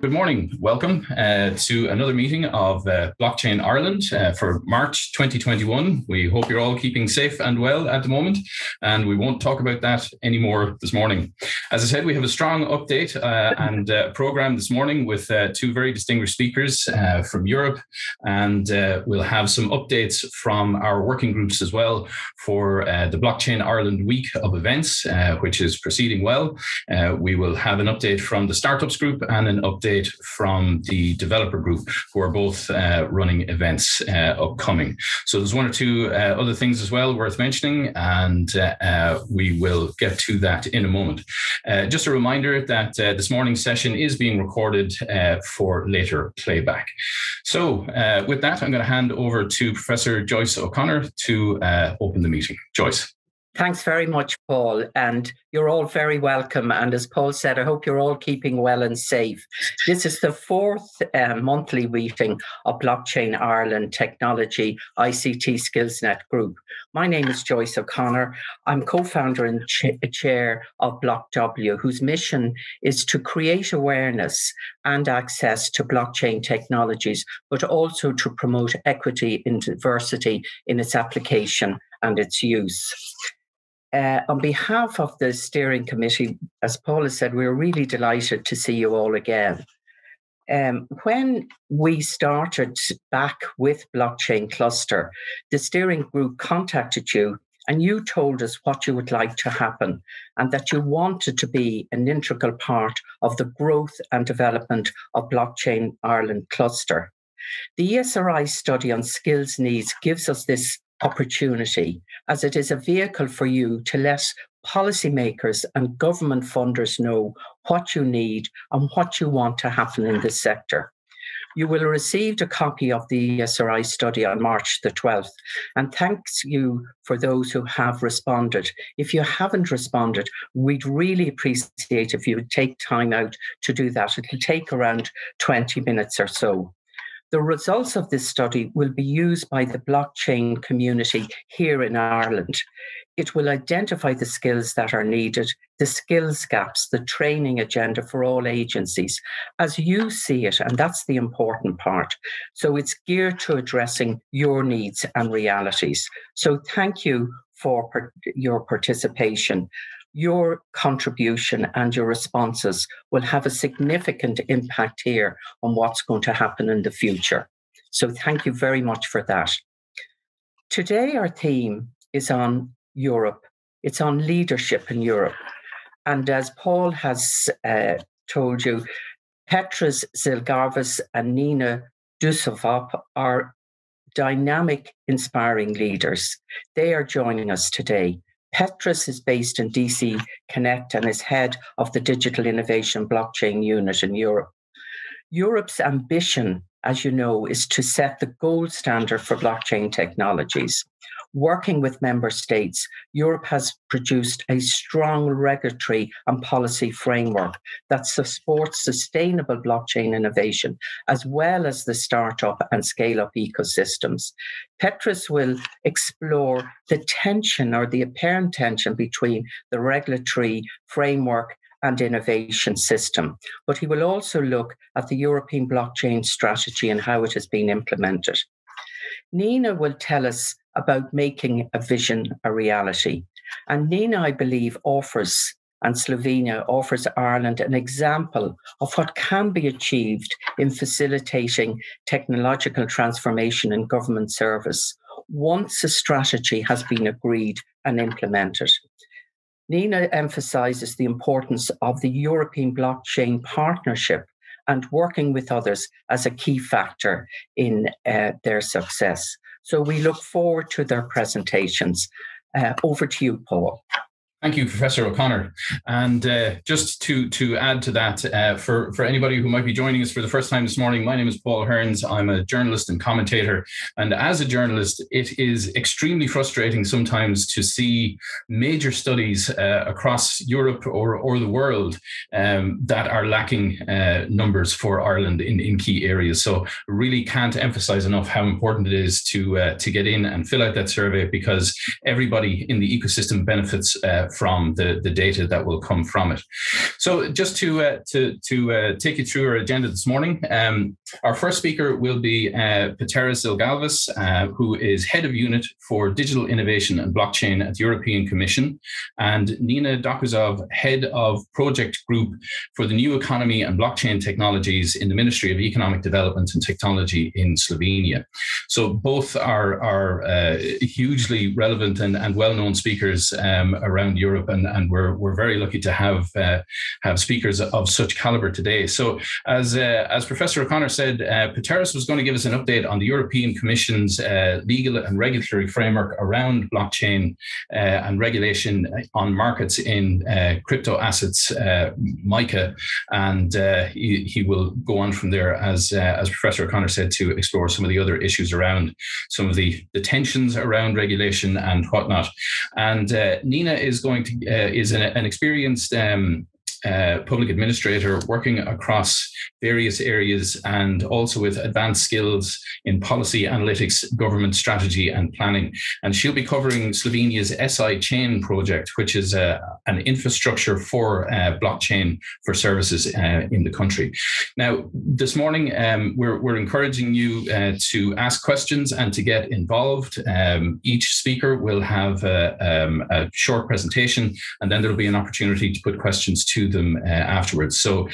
good morning. Welcome to another meeting of Blockchain Ireland for March 2021. We hope you're all keeping safe and well at the moment, and we won't talk about that anymore this morning. As I said, we have a strong update and program this morning with two very distinguished speakers from Europe, and we'll have some updates from our working groups as well for the Blockchain Ireland week of events, which is proceeding well. We will have an update from the startups group and an update from the developer group, who are both running events upcoming. So there's one or two other things as well worth mentioning, and we will get to that in a moment. Just a reminder that this morning's session is being recorded for later playback. So with that, I'm going to hand over to Professor Joyce O'Connor to open the meeting. Joyce. Thanks very much, Paul, and you're all very welcome. And as Paul said, I hope you're all keeping well and safe. This is the fourth monthly meeting of Blockchain Ireland Technology ICT SkillsNet Group. My name is Joyce O'Connor. I'm co-founder and chair of BlockW, whose mission is to create awareness and access to blockchain technologies, but also to promote equity and diversity in its application and its use. On behalf of the steering committee, as Paul has said, we're really delighted to see you all again. When we started back with Blockchain Cluster, the steering group contacted you and you told us what you would like to happen and that you wanted to be an integral part of the growth and development of Blockchain Ireland Cluster. The ESRI study on skills needs gives us this opportunity, as it is a vehicle for you to let policymakers and government funders know what you need and what you want to happen in this sector. You will have received a copy of the ESRI study on March the 12th, and thanks you for those who have responded. If you haven't responded, we'd really appreciate if you would take time out to do that. It'll take around 20 minutes or so. The results of this study will be used by the blockchain community here in Ireland. It will identify the skills that are needed, the skills gaps, the training agenda for all agencies, as you see it, and that's the important part. So it's geared to addressing your needs and realities. So thank you for your participation. Your contribution and your responses will have a significant impact here on what's going to happen in the future. So thank you very much for that. Today, our theme is on Europe. It's on leadership in Europe. And as Paul has told you, Peteris, Zilgalvis and Nena Dokuzov are dynamic, inspiring leaders. They are joining us today. Peteris is based in DC Connect and is head of the Digital Innovation Blockchain Unit in Europe. Europe's ambition, as you know, is to set the gold standard for blockchain technologies. Working with member states, Europe has produced a strong regulatory and policy framework that supports sustainable blockchain innovation, as well as the startup and scale-up ecosystems. Peteris will explore the tension or the apparent tension between the regulatory framework and innovation system, but he will also look at the European blockchain strategy and how it has been implemented. Nena will tell us about making a vision a reality. And Nena, I believe, offers, and Slovenia offers Ireland an example of what can be achieved in facilitating technological transformation in government service once a strategy has been agreed and implemented. Nena emphasizes the importance of the European blockchain partnership and working with others as a key factor in their success. So we look forward to their presentations. Over to you, Paul. Thank you, Professor O'Connor. And just to add to that, for anybody who might be joining us for the first time this morning, my name is Paul Hearns. I'm a journalist and commentator. And as a journalist, it is extremely frustrating sometimes to see major studies across Europe or the world that are lacking numbers for Ireland in key areas. So really can't emphasize enough how important it is to get in and fill out that survey, because everybody in the ecosystem benefits from the data that will come from it. So just to take you through our agenda this morning, our first speaker will be Peteris Zilgalvis, who is Head of Unit for Digital Innovation and Blockchain at the European Commission, and Nena, Dokuzov, Head of Project Group for the New Economy and Blockchain Technologies in the Ministry of Economic Development and Technology in Slovenia. So both are hugely relevant and well-known speakers around Europe, and we're very lucky to have speakers of such caliber today. So as Professor O'Connor said, Peteris was going to give us an update on the European Commission's legal and regulatory framework around blockchain and regulation on markets in crypto assets, MiCA, and he will go on from there, as Professor O'Connor said, to explore some of the other issues around some of the tensions around regulation and whatnot. And Nena is an experienced public administrator working across various areas and also with advanced skills in policy analytics, government strategy and planning. And she'll be covering Slovenia's SI Chain project, which is an infrastructure for blockchain for services in the country. Now, this morning, we're encouraging you to ask questions and to get involved. Each speaker will have a short presentation, and then there'll be an opportunity to put questions to them afterwards. So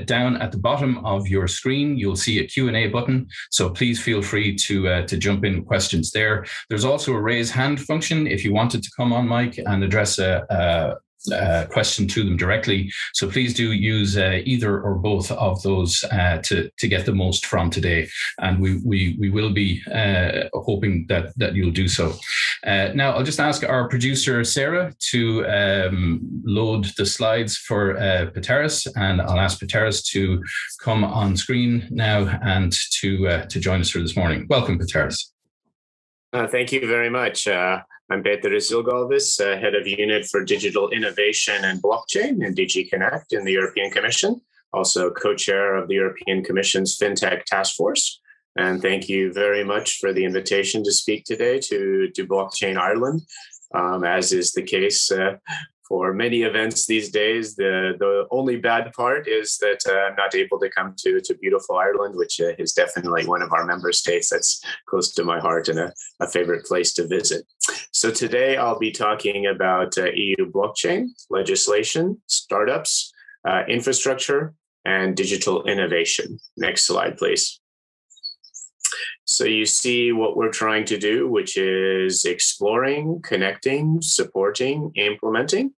down at the bottom of your screen, you'll see a Q&A button. So please feel free to jump in with questions there. There's also a raise hand function if you wanted to come on mic and address a question to them directly. So please do use either or both of those to get the most from today. And we will be hoping that you'll do so. Now, I'll just ask our producer, Sarah, to load the slides for Peteris, and I'll ask Peteris to come on screen now and to join us for this morning. Welcome, Peteris. Thank you very much. I'm Peteris Zilgalvis, Head of Unit for Digital Innovation and Blockchain in DG Connect in the European Commission, also co-chair of the European Commission's FinTech Task Force. And thank you very much for the invitation to speak today to Blockchain Ireland. As is the case for many events these days, the only bad part is that I'm not able to come to beautiful Ireland, which is definitely one of our member states that's close to my heart and a favorite place to visit. So today I'll be talking about EU blockchain, legislation, startups, infrastructure, and digital innovation. Next slide, please. So you see what we're trying to do, which is exploring, connecting, supporting, implementing.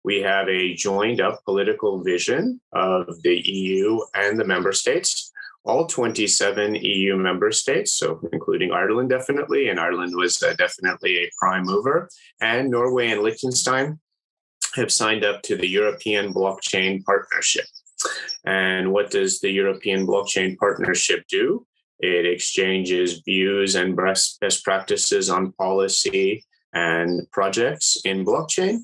We have a joined up political vision of the EU and the member states, all 27 EU member states, so including Ireland definitely, and Ireland was definitely a prime mover, and Norway and Liechtenstein have signed up to the European Blockchain Partnership. And what does the European Blockchain Partnership do? It exchanges views and best practices on policy and projects in blockchain.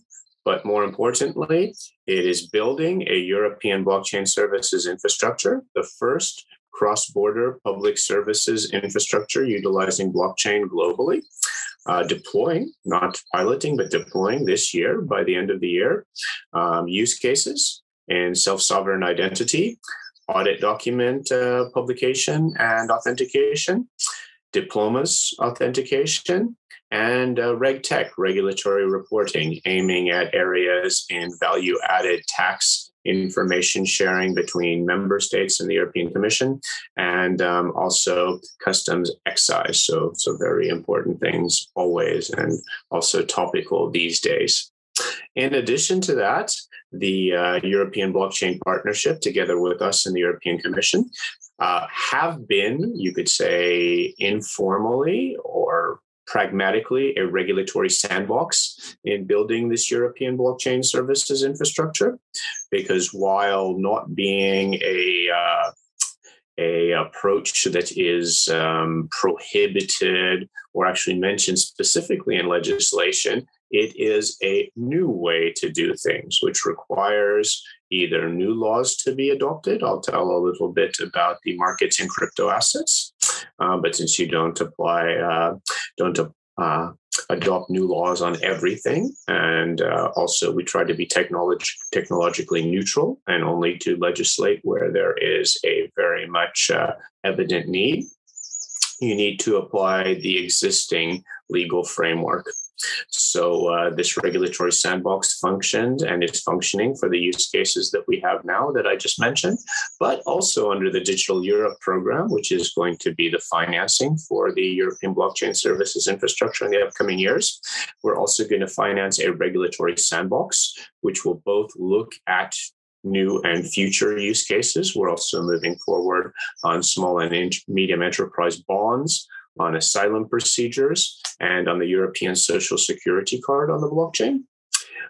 But more importantly, it is building a European blockchain services infrastructure, the first cross-border public services infrastructure utilizing blockchain globally, deploying, not piloting, but deploying this year by the end of the year, use cases in self-sovereign identity, audit document publication and authentication, diplomas authentication, and RegTech, regulatory reporting, aiming at areas in value-added tax information sharing between member states and the European Commission, and also customs excise. So very important things always, and also topical these days. In addition to that, the European Blockchain Partnership, together with us in the European Commission, have been, you could say, informally or pragmatically a regulatory sandbox in building this European blockchain services infrastructure, because while not being a approach that is prohibited or actually mentioned specifically in legislation, it is a new way to do things, which requires either new laws to be adopted. I'll tell a little bit about the markets in crypto assets, but since you don't adopt new laws on everything. And also we try to be technologically neutral and only to legislate where there is a very much evident need. You need to apply the existing legal framework. So this regulatory sandbox functioned and is functioning for the use cases that we have now that I just mentioned, but also under the Digital Europe program, which is going to be the financing for the European blockchain services infrastructure in the upcoming years. We're also going to finance a regulatory sandbox, which will both look at new and future use cases. We're also moving forward on small and medium enterprise bonds, on asylum procedures, and on the European Social Security card on the blockchain.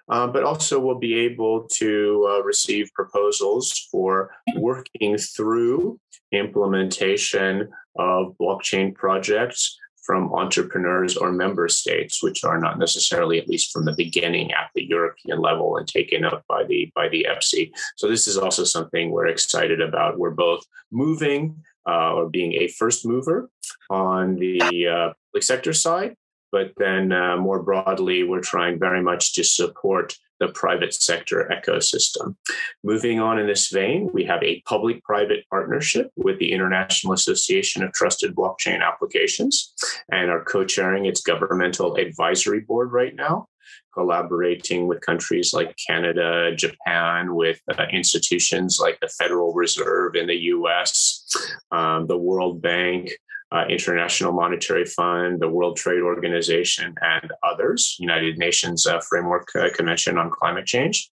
But also we'll be able to receive proposals for working through implementation of blockchain projects from entrepreneurs or member states, which are not necessarily, at least from the beginning, at the European level and taken up by the EPSI. So this is also something we're excited about. We're both moving or being a first mover on the public sector side, but then more broadly, we're trying very much to support the private sector ecosystem. Moving on in this vein, we have a public-private partnership with the International Association of Trusted Blockchain Applications and are co-chairing its governmental advisory board right now, collaborating with countries like Canada, Japan, with institutions like the Federal Reserve in the US, the World Bank, International Monetary Fund, the World Trade Organization, and others, United Nations Framework Convention on Climate Change.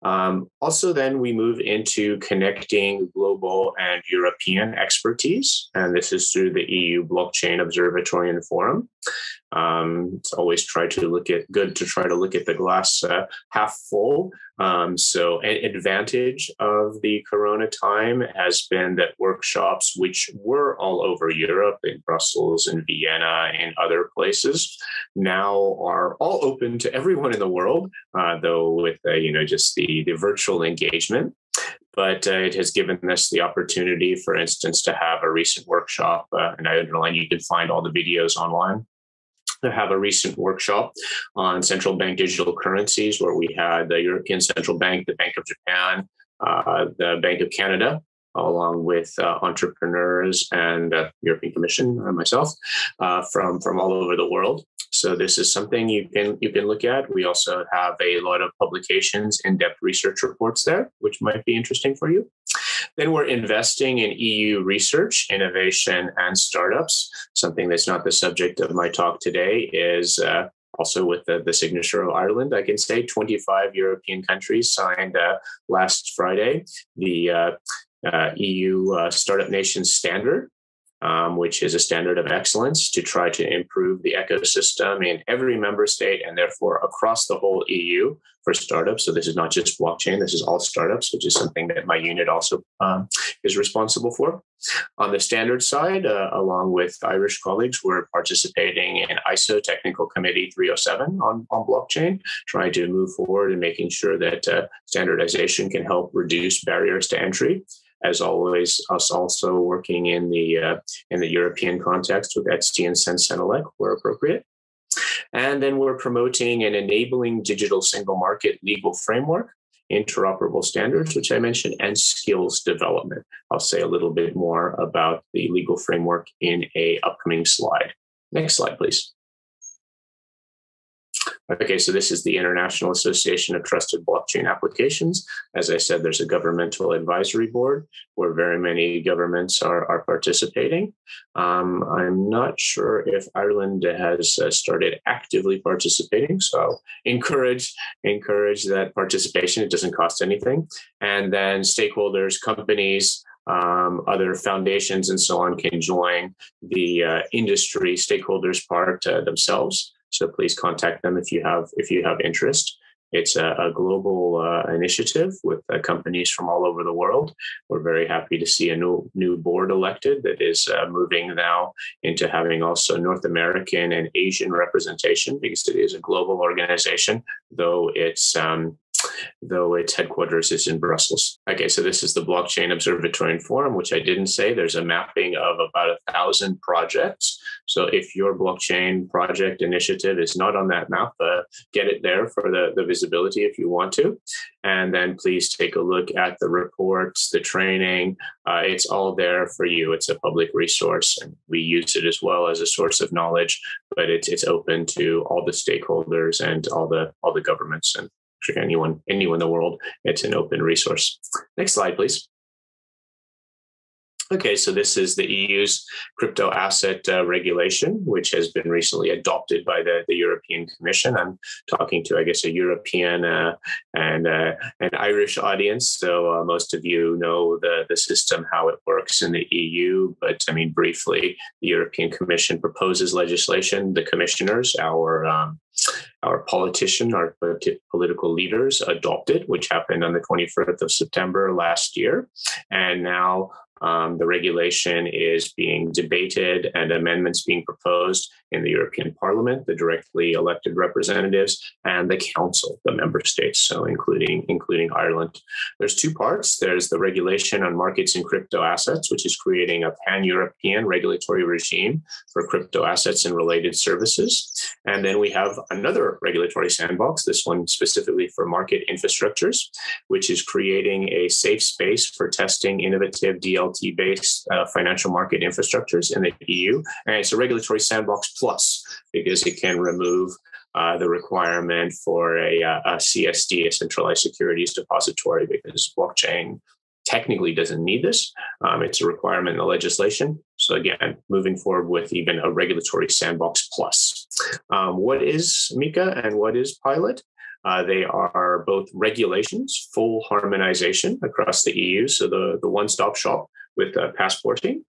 Also, then we move into connecting global and European expertise, and this is through the EU Blockchain Observatory and Forum. It's always good to try to look at the glass half full. So an advantage of the Corona time has been that workshops, which were all over Europe, in Brussels and Vienna and other places, now are all open to everyone in the world, though with just the virtual engagement. But it has given us the opportunity, for instance, to have a recent workshop, and I underline you can find all the videos online, to have a recent workshop on central bank digital currencies, where we had the European Central Bank, the Bank of Japan, the Bank of Canada, along with entrepreneurs and European Commission, myself, from all over the world. So this is something you can look at. We also have a lot of publications, in-depth research reports there, which might be interesting for you. Then we're investing in EU research, innovation, and startups. Something that's not the subject of my talk today is also with the signature of Ireland. I can say 25 European countries signed last Friday the EU Startup Nation Standard, which is a standard of excellence to try to improve the ecosystem in every member state and therefore across the whole EU for startups. So this is not just blockchain, this is all startups, which is something that my unit also is responsible for. On the standard side, along with Irish colleagues, we're participating in ISO Technical Committee 307 on blockchain, trying to move forward and making sure that standardization can help reduce barriers to entry. As always, us also working in the European context with ETSI and Sensenelec where appropriate. And then we're promoting an enabling digital single market legal framework, interoperable standards, which I mentioned, and skills development. I'll say a little bit more about the legal framework in an upcoming slide. Next slide, please. Okay, so this is the International Association of Trusted Blockchain Applications. As I said, there's a governmental advisory board where very many governments are participating. I'm not sure if Ireland has started actively participating, so encourage that participation. It doesn't cost anything. And then stakeholders, companies, other foundations and so on can join the industry stakeholders part themselves. So please contact them if you have interest. It's a global initiative with companies from all over the world. We're very happy to see a new board elected that is moving now into having also North American and Asian representation, because it is a global organization, though its though its headquarters is in Brussels. Okay, so this is the Blockchain Observatory and Forum, which I didn't say. There's a mapping of about 1,000 projects. So if your blockchain project initiative is not on that map, get it there for the visibility if you want to. And then please take a look at the reports, the training. It's all there for you. It's a public resource, and we use it as well as a source of knowledge, but it's open to all the stakeholders and all the governments and anyone in the world. It's an open resource. Next slide, please. Okay, so this is the EU's crypto asset regulation, which has been recently adopted by the European Commission. I'm talking to, I guess, a European and an Irish audience. So most of you know the system, how it works in the EU. But I mean, briefly, the European Commission proposes legislation. The commissioners, our politician, our political leaders adopted, which happened on the 24th of September last year. And now the regulation is being debated and amendments being proposed in the European Parliament, the directly elected representatives, and the Council, the member states, so including Ireland. There's two parts. There's the regulation on markets in crypto assets, which is creating a pan-European regulatory regime for crypto assets and related services. And then we have another regulatory sandbox, this one specifically for market infrastructures, which is creating a safe space for testing innovative DLT-based financial market infrastructures in the EU. And it's a regulatory sandbox plus, because it can remove the requirement for a CSD, a centralized securities depository, because blockchain technically doesn't need this. It's a requirement in the legislation. So again, moving forward with even a regulatory sandbox plus. What is MiCA and what is Pilot? They are both regulations, full harmonization across the EU, so the one-stop shop with passporting,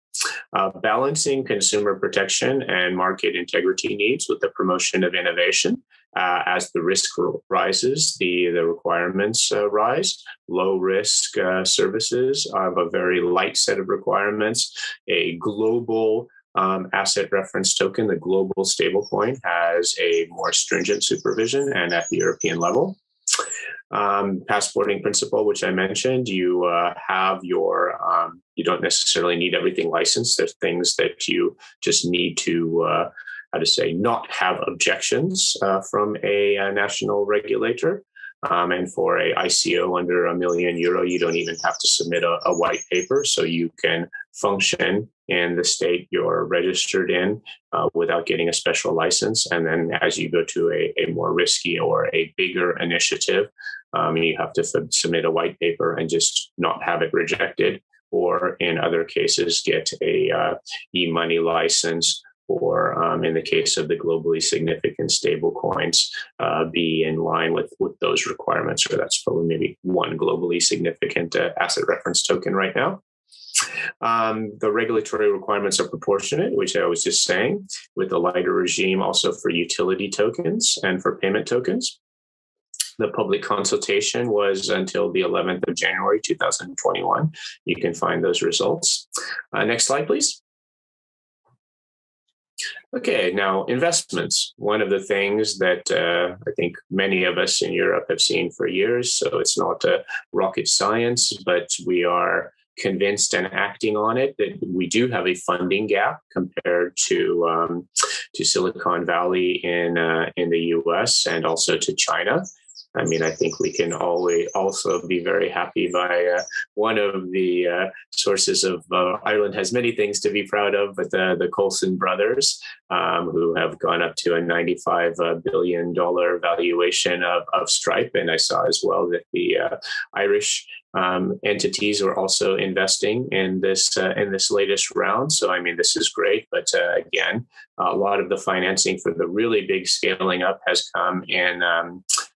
balancing consumer protection and market integrity needs with the promotion of innovation. As the risk rises, the requirements rise. Low risk services have a very light set of requirements. A global asset reference token, the global stablecoin, has a more stringent supervision, and at the European level. Passporting principle, which I mentioned, you have your, you don't necessarily need everything licensed. There's things that you just need to, not have objections from a national regulator. And for a ICO under €1 million, you don't even have to submit a white paper. So you can function in the state you're registered in without getting a special license. And then as you go to a more risky or a bigger initiative, you have to submit a white paper and just not have it rejected. Or in other cases, get a e-money license, or in the case of the globally significant stable coins, be in line with those requirements. Or that's probably maybe one globally significant asset reference token right now. The regulatory requirements are proportionate, which I was just saying, with a lighter regime also for utility tokens and for payment tokens. The public consultation was until the 11th of January, 2021. You can find those results. Next slide, please. Okay, now investments. One of the things that I think many of us in Europe have seen for years, so it's not rocket science, but we are convinced and acting on it that we do have a funding gap compared to Silicon Valley in the US and also to China. I mean, I think we can always also be very happy by one of the sources of Ireland has many things to be proud of, but the Coulson brothers, who have gone up to a $95 billion valuation of Stripe. And I saw as well that the Irish entities are also investing in this latest round. So, I mean, this is great. But again, a lot of the financing for the really big scaling up has come in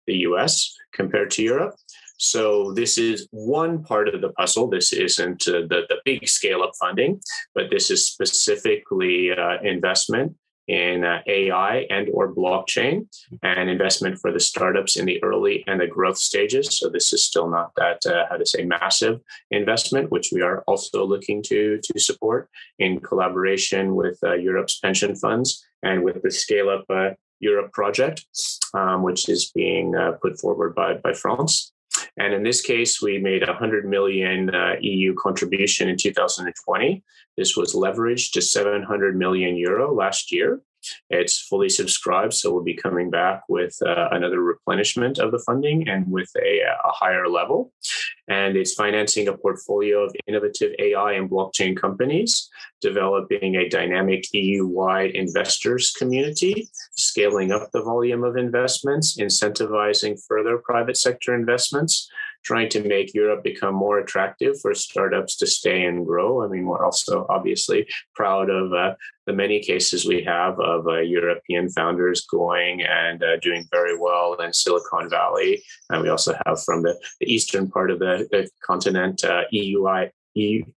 the US compared to Europe. So this is one part of the puzzle. This isn't the big scale up funding, but this is specifically investment in AI and or blockchain, and investment for the startups in the early and the growth stages. So this is still not that, massive investment, which we are also looking to support in collaboration with Europe's pension funds and with the Scale Up Europe project, which is being put forward by France. And in this case, we made a 100 million EU contribution in 2020. This was leveraged to 700 million euro last year. It's fully subscribed, so we'll be coming back with another replenishment of the funding and with a higher level. And it's financing a portfolio of innovative AI and blockchain companies, developing a dynamic EU-wide investors community, scaling up the volume of investments, incentivizing further private sector investments, trying to make Europe become more attractive for startups to stay and grow. I mean, we're also obviously proud of the many cases we have of European founders going and doing very well in Silicon Valley. And we also have from the eastern part of the continent,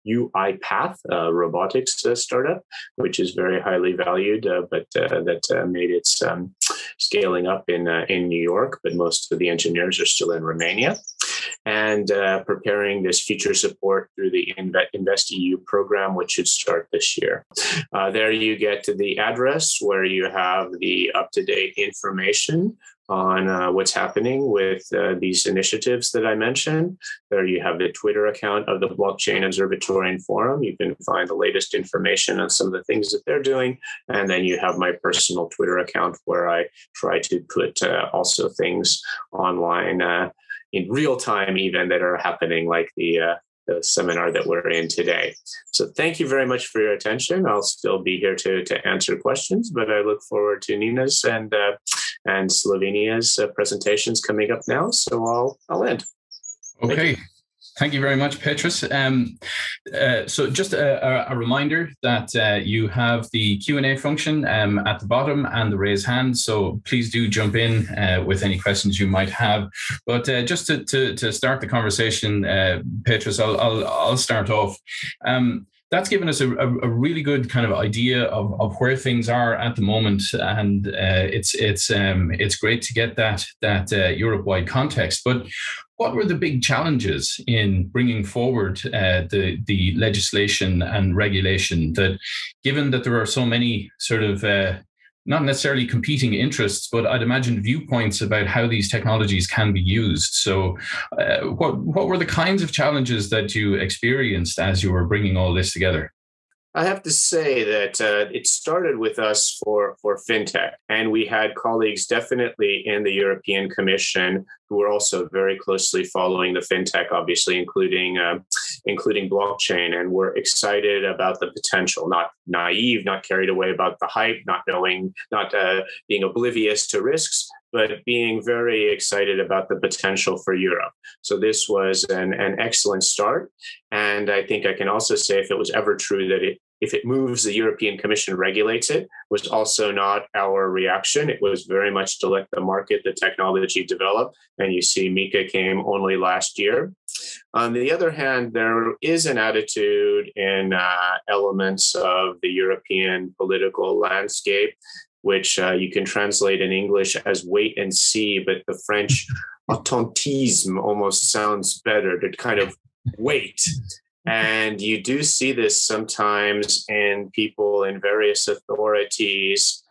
UiPath, robotics startup, which is very highly valued, but that made its scaling up in New York, but most of the engineers are still in Romania. And preparing this future support through the InvestEU program, which should start this year. There you get to the address where you have the up-to-date information on what's happening with these initiatives that I mentioned. There you have the Twitter account of the Blockchain Observatory and Forum. You can find the latest information on some of the things that they're doing. And then you have my personal Twitter account where I try to put also things online in real time even that are happening, like the seminar that we're in today. So thank you very much for your attention. I'll still be here to answer questions, but I look forward to Nena's and Slovenia's presentations coming up now. So I'll end. Okay. Thank you very much, Peteris. So just a reminder that you have the Q&A function at the bottom and the raise hand. So please do jump in with any questions you might have. But just to start the conversation, Peteris, I'll start off. That's given us a really good kind of idea of where things are at the moment, and it's great to get that Europe-wide context. But what were the big challenges in bringing forward the legislation and regulation that, given that there are so many sort of not necessarily competing interests, but I'd imagine viewpoints about how these technologies can be used. So what were the kinds of challenges that you experienced as you were bringing all this together? I have to say that it started with us for fintech, and we had colleagues definitely in the European Commission who were also very closely following the fintech, obviously, including blockchain, and were excited about the potential, not naive, not carried away about the hype, not being oblivious to risks, but being very excited about the potential for Europe. So this was an excellent start. And I think I can also say, if it was ever true that if it moves, the European Commission regulates it, was also not our reaction. It was very much to let the market, the technology develop. And you see, Mika came only last year. On the other hand, there is an attitude in elements of the European political landscape, which you can translate in English as wait and see, but the French attentisme almost sounds better, to kind of wait. And you do see this sometimes in people in various authorities,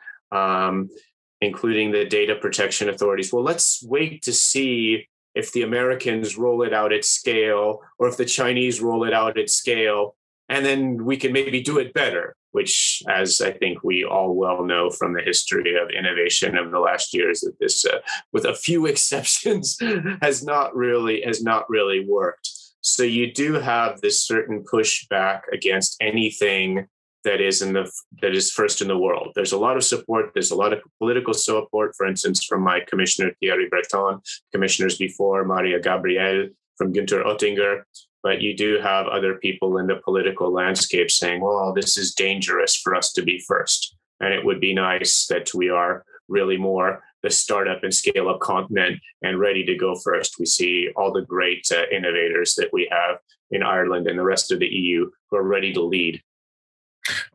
including the data protection authorities. Well, let's wait to see if the Americans roll it out at scale, or if the Chinese roll it out at scale, and then we can maybe do it better, which, as I think we all well know from the history of innovation of the last years, that this, with a few exceptions, has not really worked. So you do have this certain pushback against anything that is first in the world. There's a lot of support. There's a lot of political support, for instance, from my commissioner, Thierry Breton, commissioners before, Maria Gabriel, from Günther Oettinger. But you do have other people in the political landscape saying, well, this is dangerous for us to be first. And it would be nice that we are really more the startup and scale up continent and ready to go first. We see all the great innovators that we have in Ireland and the rest of the EU who are ready to lead.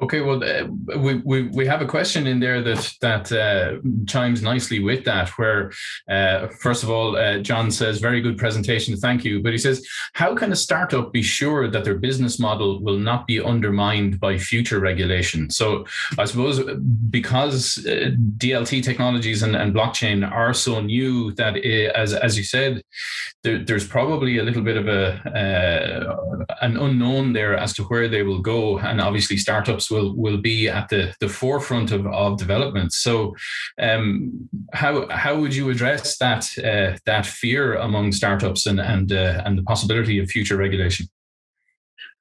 Okay, well, we have a question in there that chimes nicely with that. Where first of all, John says, "Very good presentation, thank you." But he says, "How can a startup be sure that their business model will not be undermined by future regulation?" So, I suppose because DLT technologies and blockchain are so new that, as you said, there's probably a little bit of an unknown there as to where they will go, and obviously startups will be at the forefront of development. So how would you address that fear among startups and the possibility of future regulation?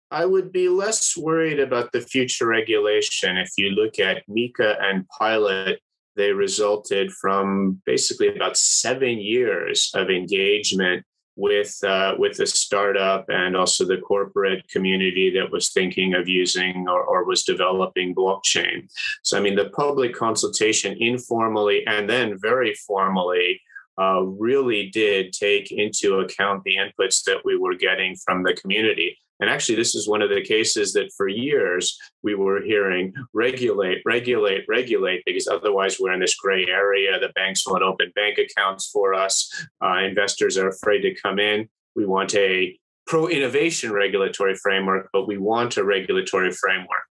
I would be less worried about the future regulation. If you look at Mika and Pilot, they resulted from basically about 7 years of engagement with the startup and also the corporate community that was thinking of using or was developing blockchain. So, I mean, the public consultation informally and then very formally really did take into account the inputs that we were getting from the community. And actually, this is one of the cases that for years we were hearing regulate, because otherwise we're in this gray area. The banks won't open bank accounts for us. Investors are afraid to come in. We want a pro-innovation regulatory framework, but we want a regulatory framework.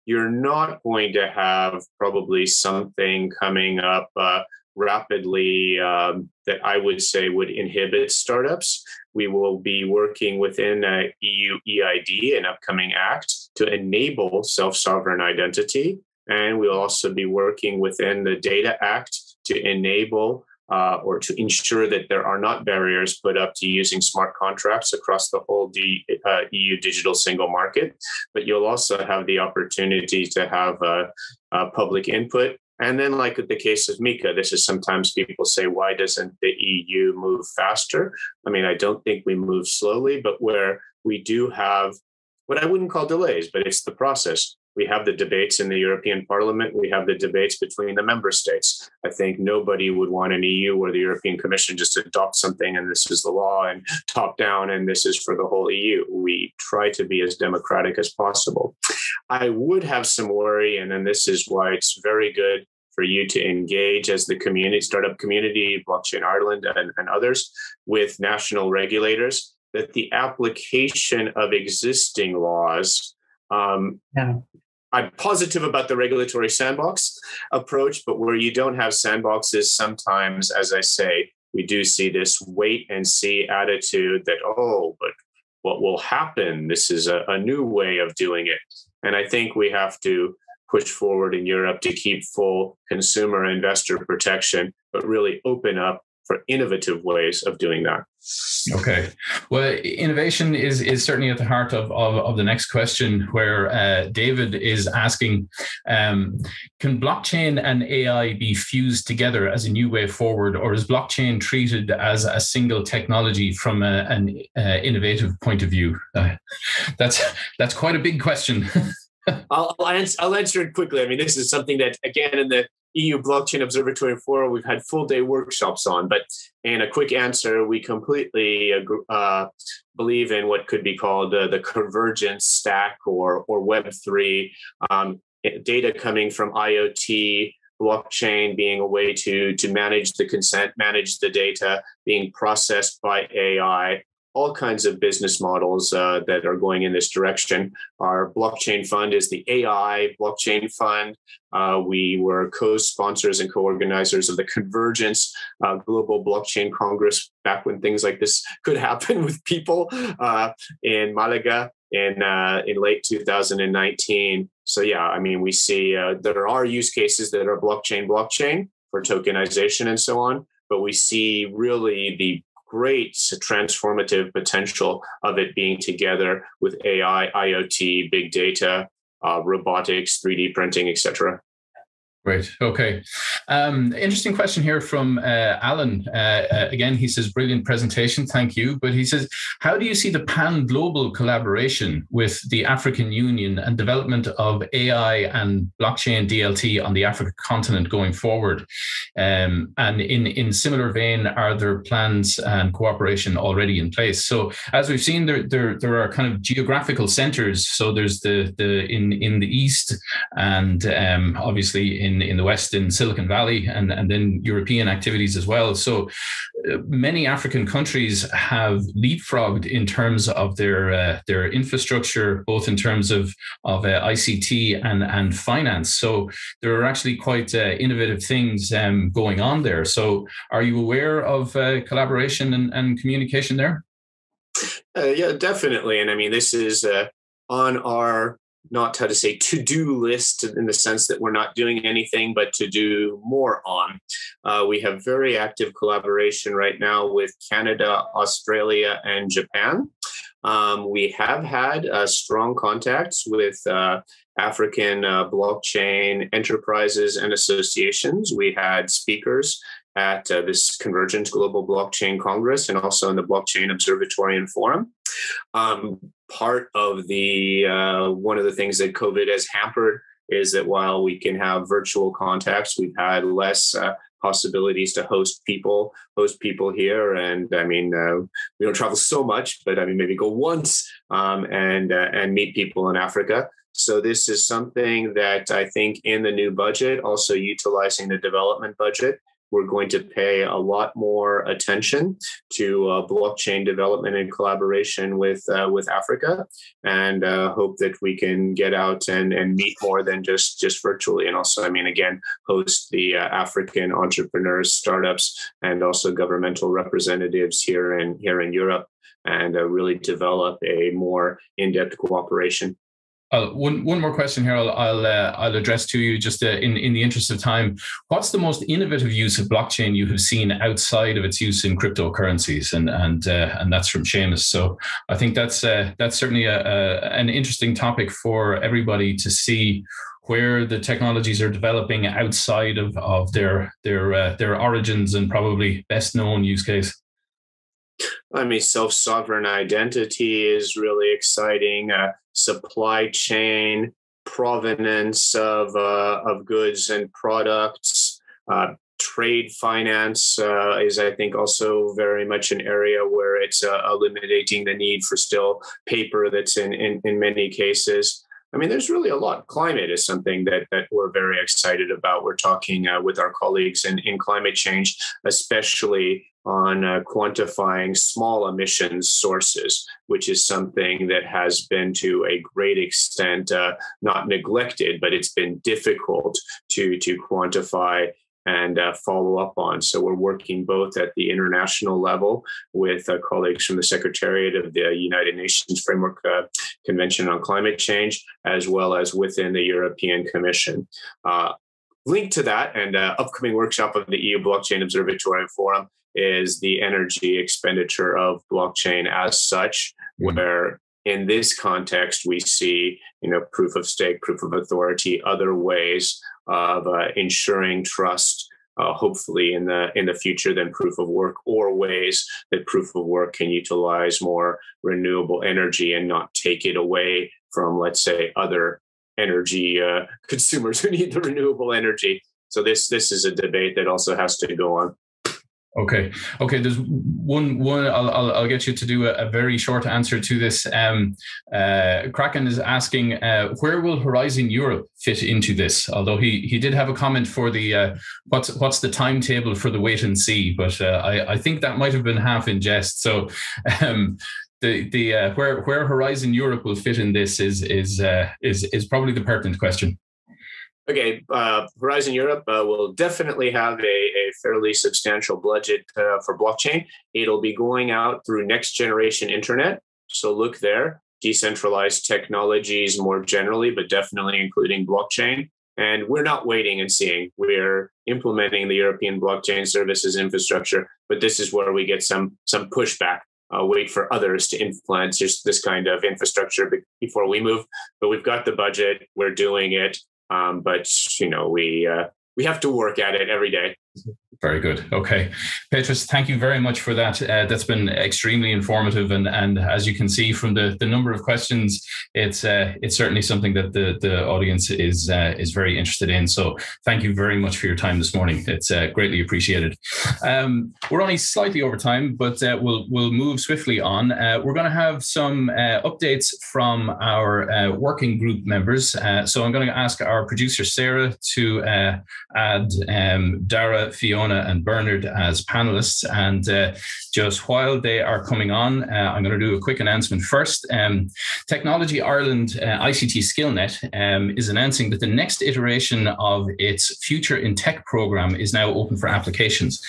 You're not going to have probably something coming up rapidly that I would say would inhibit startups. We will be working within EU EID, an upcoming act, to enable self-sovereign identity. And we'll also be working within the Data Act to enable or to ensure that there are not barriers put up to using smart contracts across the whole EU digital single market. But you'll also have the opportunity to have public input. And then, like with the case of Mika, this is sometimes people say, why doesn't the EU move faster? I mean, I don't think we move slowly, but where we do have what I wouldn't call delays, but it's the process. We have the debates in the European Parliament. We have the debates between the member states. I think nobody would want an EU where the European Commission just adopts something and this is the law and top down and this is for the whole EU. We try to be as democratic as possible. I would have some worry, and then this is why it's very good for you to engage as the community, startup community, Blockchain Ireland and others with national regulators, that the application of existing laws I'm positive about the regulatory sandbox approach, but where you don't have sandboxes, sometimes, as I say, we do see this wait and see attitude that, oh, but what will happen? This is a new way of doing it. And I think we have to push forward in Europe to keep full consumer investor protection, but really open up for innovative ways of doing that. Okay. Well, innovation is certainly at the heart of the next question, where David is asking, can blockchain and AI be fused together as a new way forward, or is blockchain treated as a single technology from an innovative point of view? That's quite a big question. I'll answer it quickly. I mean, this is something that, again, in the EU Blockchain Observatory Forum, we've had full day workshops on. But in a quick answer, we completely believe in what could be called the convergence stack or Web3, data coming from IoT, blockchain being a way to manage the consent, manage the data, being processed by AI. All kinds of business models that are going in this direction. Our blockchain fund is the AI blockchain fund. We were co-sponsors and co-organizers of the Convergence Global Blockchain Congress back when things like this could happen with people in Malaga in late 2019. So yeah, I mean, we see there are use cases that are blockchain for tokenization and so on, but we see really the great transformative potential of it being together with AI, IoT, big data, robotics, 3D printing, etc. Great. Okay. Interesting question here from Alan. Again, he says, brilliant presentation. Thank you. But he says, how do you see the pan-global collaboration with the African Union and development of AI and blockchain DLT on the African continent going forward? And in similar vein, are there plans and cooperation already in place? So as we've seen, there are kind of geographical centers. So there's the in the east, and obviously in the west, in Silicon Valley, and then European activities as well. So many African countries have leapfrogged in terms of their infrastructure, both in terms of ICT and finance. So there are actually quite innovative things going on there. So are you aware of collaboration and communication there? Yeah, definitely. And I mean, this is on our, not how to say, to-do list, in the sense that we're not doing anything, but to do more on. We have very active collaboration right now with Canada, Australia, and Japan. We have had strong contacts with African blockchain enterprises and associations. We had speakers at this Convergent Global Blockchain Congress and also in the Blockchain Observatory and Forum. Part of the one of the things that COVID has hampered is that while we can have virtual contacts, we've had less possibilities to host people here. And I mean, we don't travel so much, but I mean, maybe go once and meet people in Africa. So this is something that I think in the new budget, also utilizing the development budget, we're going to pay a lot more attention to blockchain development and collaboration with Africa, and hope that we can get out and meet more than just virtually. And also, I mean, again, host the African entrepreneurs, startups, and also governmental representatives here in Europe, and really develop a more in-depth cooperation. One more question here I'll address to you, just in the interest of time. What's the most innovative use of blockchain you have seen outside of its use in cryptocurrencies? And that's from Seamus. So I think that's certainly an interesting topic for everybody to see where the technologies are developing outside of their origins and probably best known use case. I mean, self-sovereign identity is really exciting. Supply chain, provenance of goods and products, trade finance is, I think, also very much an area where it's eliminating the need for still paper that's in many cases. I mean, there's really a lot. Climate is something that we're very excited about. We're talking with our colleagues in climate change, especially on quantifying small emissions sources, which is something that has been to a great extent not neglected, but it's been difficult to quantify and follow up on. So we're working both at the international level with colleagues from the Secretariat of the United Nations Framework Convention on Climate Change, as well as within the European Commission. Linked to that, and upcoming workshop of the EU Blockchain Observatory and Forum, is the energy expenditure of blockchain as such, where in this context, we see, proof of stake, proof of authority, other ways of ensuring trust, hopefully in the future, than proof of work, or ways that proof of work can utilize more renewable energy and not take it away from, let's say, other energy consumers who need the renewable energy. So this is a debate that also has to go on. Okay. There's one. I'll get you to do a very short answer to this. Kraken is asking, where will Horizon Europe fit into this? Although he did have a comment for the what's the timetable for the wait and see, but I think that might have been half in jest. So the where Horizon Europe will fit in this is probably the pertinent question. Okay, Horizon Europe will definitely have a fairly substantial budget for blockchain. It'll be going out through next generation internet. So look there, decentralized technologies more generally, but definitely including blockchain. And we're not waiting and seeing. We're implementing the European blockchain services infrastructure, but this is where we get some pushback. Wait for others to influence just this kind of infrastructure before we move. But we've got the budget, we're doing it. But we have to work at it every day. Very good. Okay. Peteris, thank you very much for that. That's been extremely informative. And as you can see from the number of questions, it's certainly something that the audience is very interested in. So thank you very much for your time this morning. It's greatly appreciated. We're only slightly over time, but we'll move swiftly on. We're going to have some updates from our working group members. So I'm going to ask our producer, Sarah, to add Dara, Fiona, and Bernard as panelists. And just while they are coming on, I'm going to do a quick announcement first. Technology Ireland ICT SkillNet is announcing that the next iteration of its Future in Tech program is now open for applications.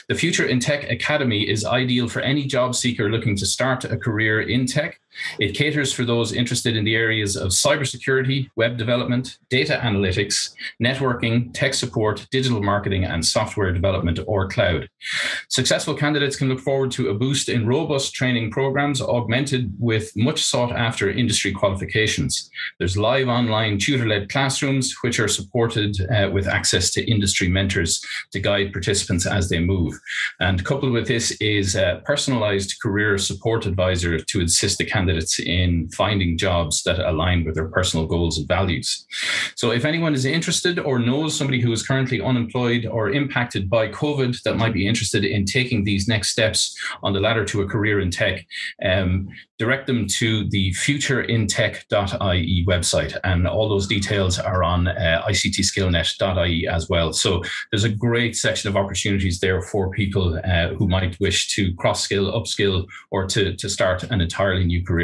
The Future in Tech Academy is ideal for any job seeker looking to start a career in tech. It caters for those interested in the areas of cybersecurity, web development, data analytics, networking, tech support, digital marketing, and software development or cloud. Successful candidates can look forward to a boost in robust training programs augmented with much sought after industry qualifications. There's live online tutor-led classrooms which are supported with access to industry mentors to guide participants as they move. And coupled with this is a personalized career support advisor to assist the candidates in finding jobs that align with their personal goals and values. So if anyone is interested or knows somebody who is currently unemployed or impacted by COVID that might be interested in taking these next steps on the ladder to a career in tech, direct them to the futureintech.ie website. And all those details are on ictskillnet.ie as well. So there's a great section of opportunities there for people who might wish to cross-skill, upskill, or to start an entirely new career.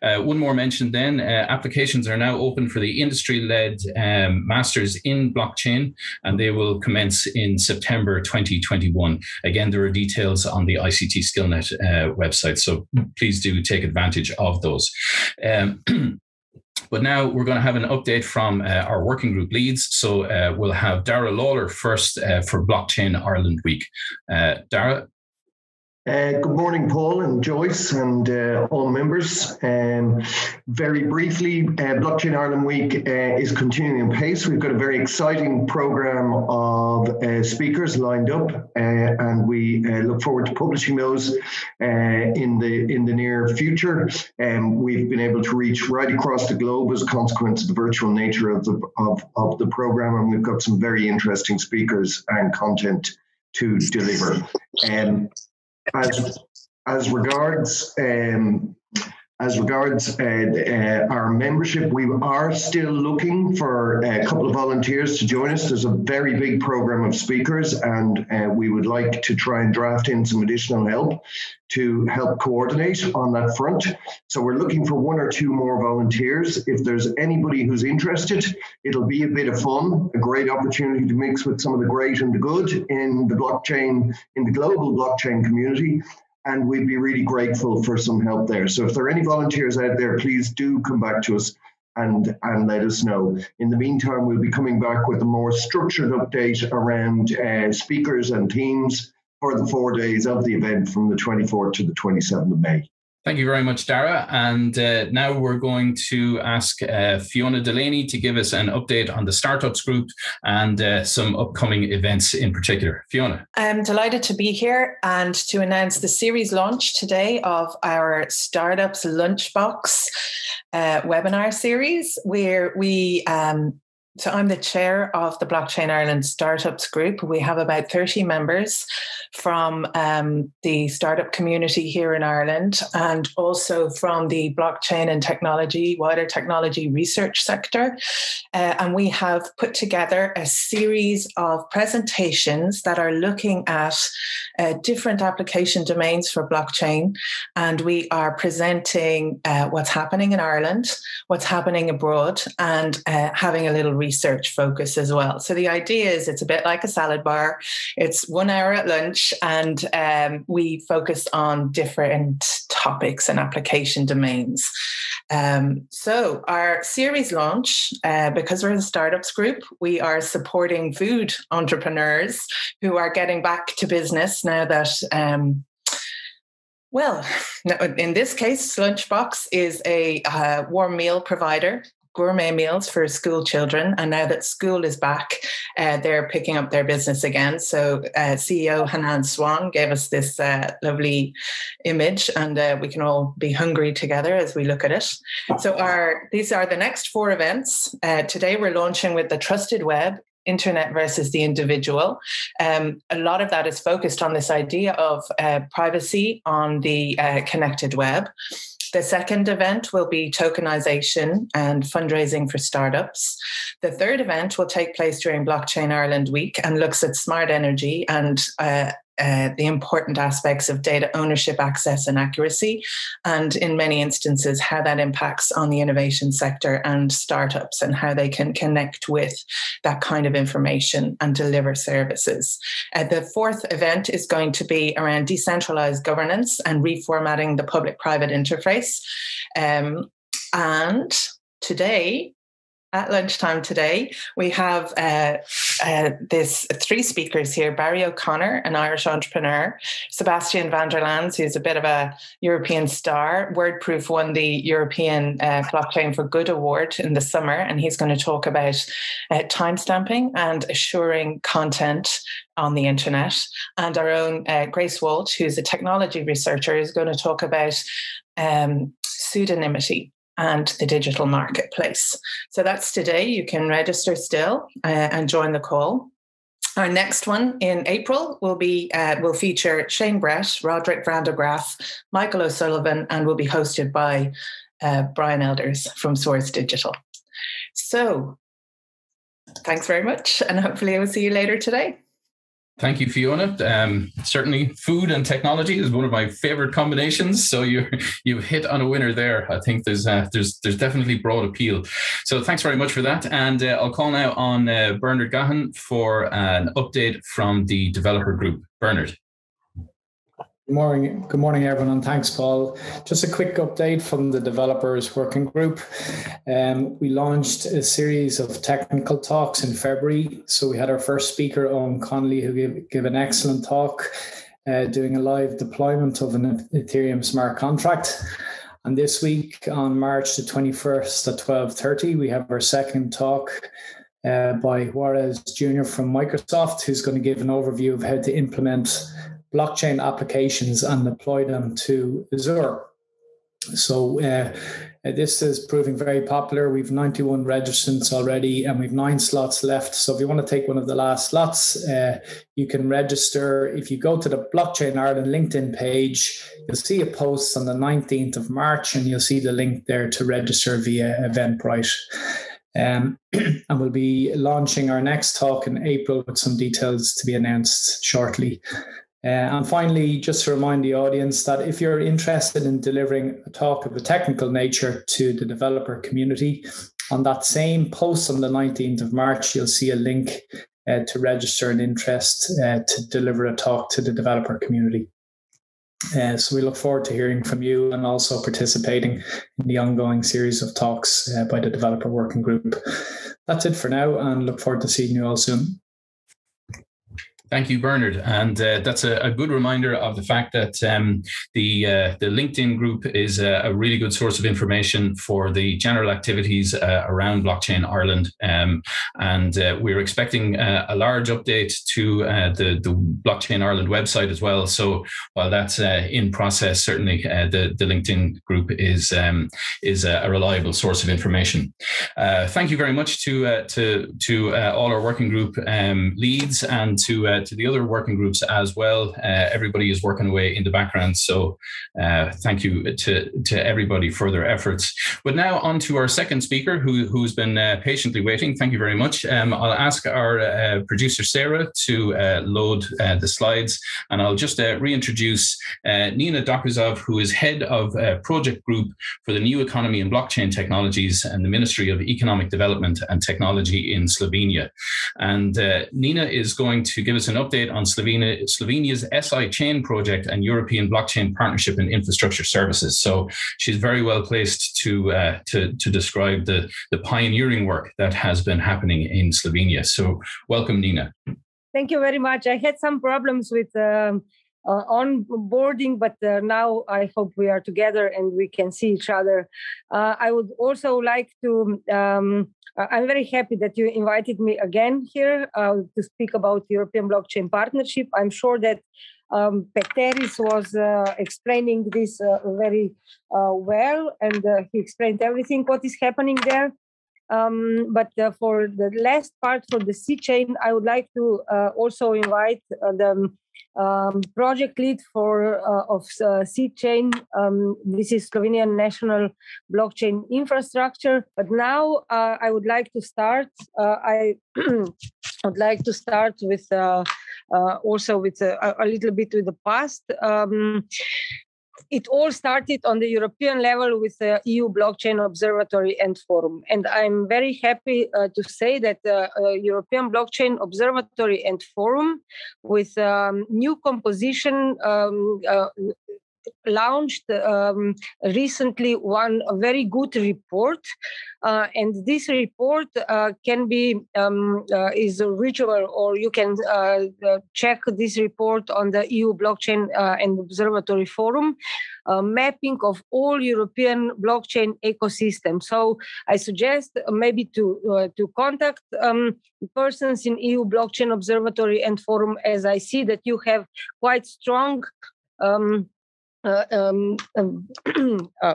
One more mention then, applications are now open for the industry-led Masters in Blockchain, and they will commence in September 2021. Again, there are details on the ICT SkillNet website, so please do take advantage of those. But now we're going to have an update from our working group leads. So we'll have Dara Lawler first for Blockchain Ireland Week. Dara? Good morning, Paul and Joyce and all members. Very briefly, Blockchain Ireland Week is continuing apace. We've got a very exciting programme of speakers lined up, and we look forward to publishing those in the near future. We've been able to reach right across the globe as a consequence of the virtual nature of the programme, and we've got some very interesting speakers and content to deliver. As regards our membership, we are still looking for a couple of volunteers to join us. There's a very big program of speakers, and we would like to try and draft in some additional help to help coordinate on that front. So we're looking for one or two more volunteers. If there's anybody who's interested, it'll be a bit of fun, a great opportunity to mix with some of the great and the good in the blockchain, in the global blockchain community. And we'd be really grateful for some help there. So if there are any volunteers out there, please do come back to us and let us know. In the meantime, we'll be coming back with a more structured update around speakers and themes for the 4 days of the event from the 24th to the 27th of May. Thank you very much, Dara. And now we're going to ask Fiona Delaney to give us an update on the Startups Group and some upcoming events in particular. Fiona. I'm delighted to be here and to announce the series launch today of our Startups Lunchbox webinar series, where so I'm the chair of the Blockchain Ireland Startups Group. We have about 30 members from the startup community here in Ireland, and also from the blockchain and technology, wider technology research sector. And we have put together a series of presentations that are looking at different application domains for blockchain. And we are presenting what's happening in Ireland, what's happening abroad, and having a little research focus as well. So the idea is it's a bit like a salad bar. It's 1 hour at lunch, and we focus on different topics and application domains. So our series launch, because we're the Startups Group, we are supporting food entrepreneurs who are getting back to business now that well, in this case, Lunchbox is a warm meal provider gourmet meals for school children. And now that school is back, they're picking up their business again. So CEO Hanan Swan gave us this lovely image, and we can all be hungry together as we look at it. So these are the next 4 events. Today we're launching with the Trusted Web, Internet versus the individual. A lot of that is focused on this idea of privacy on the connected web. The second event will be tokenization and fundraising for startups. The third event will take place during Blockchain Ireland Week and looks at smart energy and the important aspects of data ownership, access, and accuracy, and in many instances, how that impacts on the innovation sector and startups and how they can connect with that kind of information and deliver services. The fourth event is going to be around decentralized governance and reformatting the public-private interface. And today, at lunchtime today, we have this 3 speakers here: Barry O'Connor, an Irish entrepreneur; Sebastian van der Lands, who's a bit of a European star. WordProof won the European Blockchain for Good Award in the summer, and he's going to talk about timestamping and assuring content on the internet. And our own Grace Walsh, who's a technology researcher, is going to talk about pseudonymity and the digital marketplace. So that's today. You can register still and join the call. Our next one in April will feature Shane Brett, Roderick van der Graaf, Michael O'Sullivan, and will be hosted by Brian Elders from Source Digital. So thanks very much, and hopefully I will see you later today. Thank you, Fiona. Certainly, food and technology is one of my favorite combinations. So you've hit on a winner there. I think there's definitely broad appeal. So thanks very much for that. And I'll call now on Bernard Gahan for an update from the developer group. Bernard. Good morning, everyone, and thanks, Paul. Just a quick update from the Developers Working Group. We launched a series of technical talks in February. So we had our first speaker, Owen Connolly, who gave an excellent talk, doing a live deployment of an Ethereum smart contract. And this week, on March the 21st at 12:30, we have our second talk by Juarez Jr. from Microsoft, who's going to give an overview of how to implement blockchain applications and deploy them to Azure. So this is proving very popular. We've 91 registrants already, and we've 9 slots left. So if you want to take one of the last slots, you can register. If you go to the Blockchain Ireland LinkedIn page, you'll see a post on the 19th of March, and you'll see the link there to register via Eventbrite. And we'll be launching our next talk in April with some details to be announced shortly. And finally, just to remind the audience that if you're interested in delivering a talk of a technical nature to the developer community, on that same post on the 19th of March, you'll see a link to register an interest to deliver a talk to the developer community. So we look forward to hearing from you and also participating in the ongoing series of talks by the Developer Working Group. That's it for now, and look forward to seeing you all soon. Thank you, Bernard. And that's a good reminder of the fact that the LinkedIn group is a really good source of information for the general activities around Blockchain Ireland. And we're expecting a large update to the Blockchain Ireland website as well. So while that's in process, certainly the LinkedIn group is a reliable source of information. Thank you very much to all our working group leads and to the other working groups as well. Everybody is working away in the background. So thank you to everybody for their efforts. But now on to our second speaker who's been patiently waiting. Thank you very much. I'll ask our producer, Sarah, to load the slides. And I'll just reintroduce Nena Dokuzov, who is head of project group for the New Economy and Blockchain Technologies and the Ministry of Economic Development and Technology in Slovenia. And Nena is going to give us an update on Slovenia's SI Chain project and European Blockchain Partnership and Infrastructure Services. So she's very well placed to describe the pioneering work that has been happening in Slovenia. So welcome, Nena. Thank you very much. I had some problems with onboarding, but now I hope we are together and we can see each other. I would also like to, I'm very happy that you invited me again here to speak about European Blockchain Partnership. I'm sure that Peteris was explaining this very well, and he explained everything what is happening there. But for the last part, for the C chain, I would like to also invite the project lead of C chain. This is Slovenian National Blockchain Infrastructure. But now I would like to start. I would like to start with also with a little bit with the past. It all started on the European level with the EU Blockchain Observatory and Forum. And I'm very happy to say that the European Blockchain Observatory and Forum, with new composition, launched recently one very good report, and this report can be is reachable, or you can check this report on the EU Blockchain and Observatory Forum, mapping of all European blockchain ecosystem. So I suggest maybe to contact persons in EU Blockchain Observatory and Forum, as I see that you have quite strong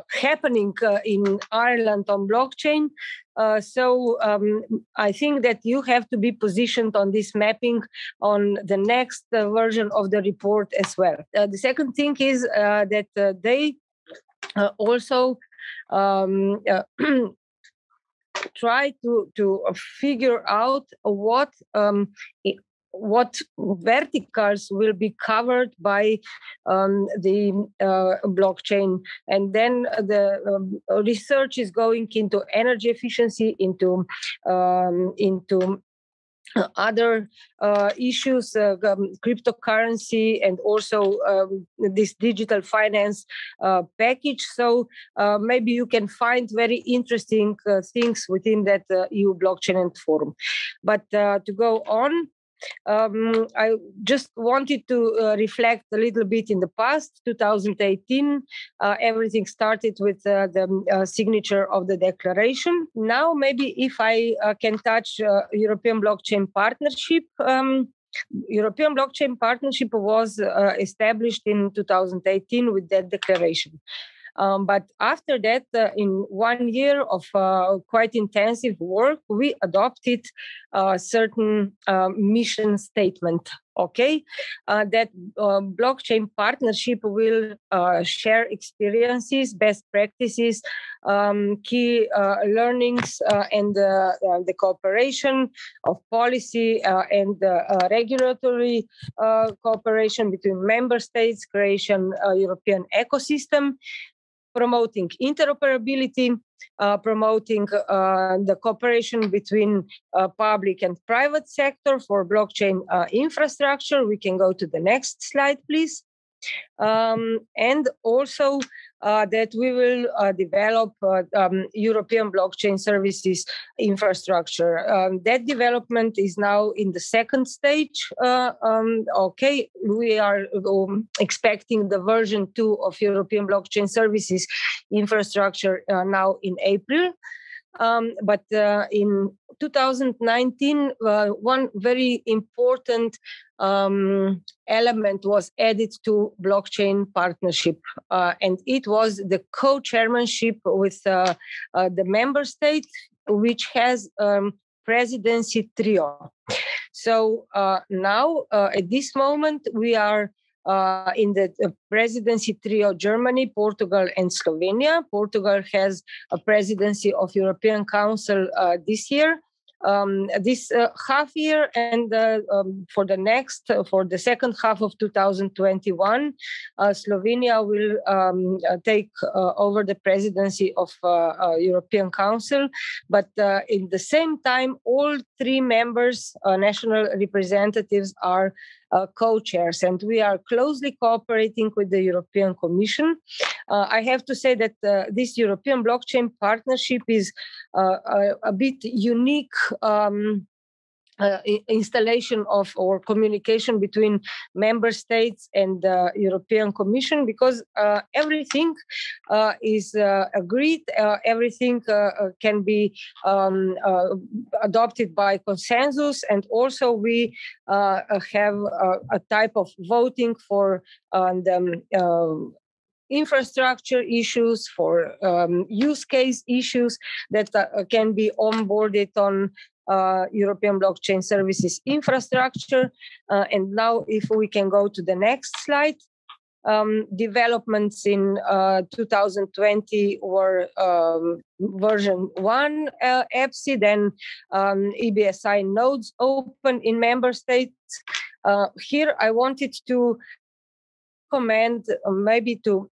happening in Ireland on blockchain. So I think that you have to be positioned on this mapping on the next version of the report as well. The second thing is that they also try to figure out what verticals will be covered by the blockchain. And then the research is going into energy efficiency, into other issues, cryptocurrency, and also this digital finance package. So maybe you can find very interesting things within that EU Blockchain and Forum. But to go on, I just wanted to reflect a little bit in the past. 2018, everything started with the signature of the declaration. Now, maybe if I can touch European Blockchain Partnership. European Blockchain Partnership was established in 2018 with that declaration. But after that, in 1 year of quite intensive work, we adopted a certain mission statement. Okay, that blockchain partnership will share experiences, best practices, key learnings, and the cooperation of policy and regulatory cooperation between member states, creation European ecosystem, promoting interoperability, promoting the cooperation between public and private sector for blockchain infrastructure. We can go to the next slide, please. And also that we will develop European blockchain services infrastructure. That development is now in the second stage. Okay, we are expecting the version 2 of European blockchain services infrastructure now in April. But in 2019, one very important element was added to blockchain partnership, and it was the co-chairmanship with the member state, which has presidency trio. So now, at this moment, we are in the presidency trio: Germany, Portugal, and Slovenia. Portugal has a presidency of European Council this year. This half year, and for the second half of 2021, Slovenia will take over the presidency of European Council. But in the same time, all three members, national representatives, are co-chairs, and we are closely cooperating with the European Commission. I have to say that this European blockchain partnership is a bit unique installation of or communication between member states and the European Commission, because everything is agreed, everything can be adopted by consensus, and also we have a type of voting for the infrastructure issues, for use case issues that can be onboarded on European blockchain services infrastructure. And now if we can go to the next slide. Developments in 2020 were version 1 EBSI, then EBSI nodes open in member states. Here I wanted to comment maybe to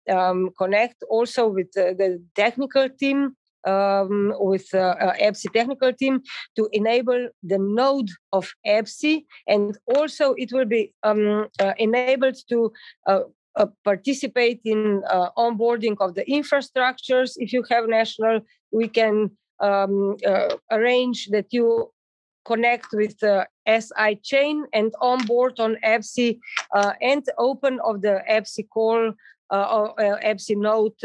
connect also with the technical team, with EBSI technical team, to enable the node of EBSI, and also it will be enabled to participate in onboarding of the infrastructures. If you have national, we can arrange that you connect with the SI chain and onboard on EBSI and open of the EBSI call or EBSI node.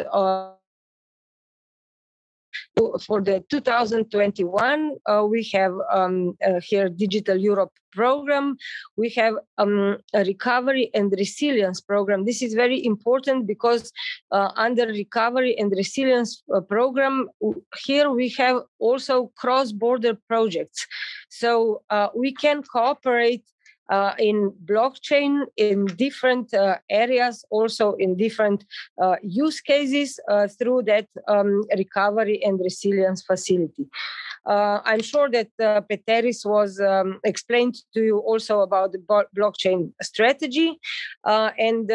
For the 2021, we have here Digital Europe program. We have a recovery and resilience program. This is very important because under recovery and resilience program, here we have also cross-border projects. So we can cooperate in blockchain in different areas, also in different use cases through that recovery and resilience facility. I'm sure that Peteris was explained to you also about the blockchain strategy. And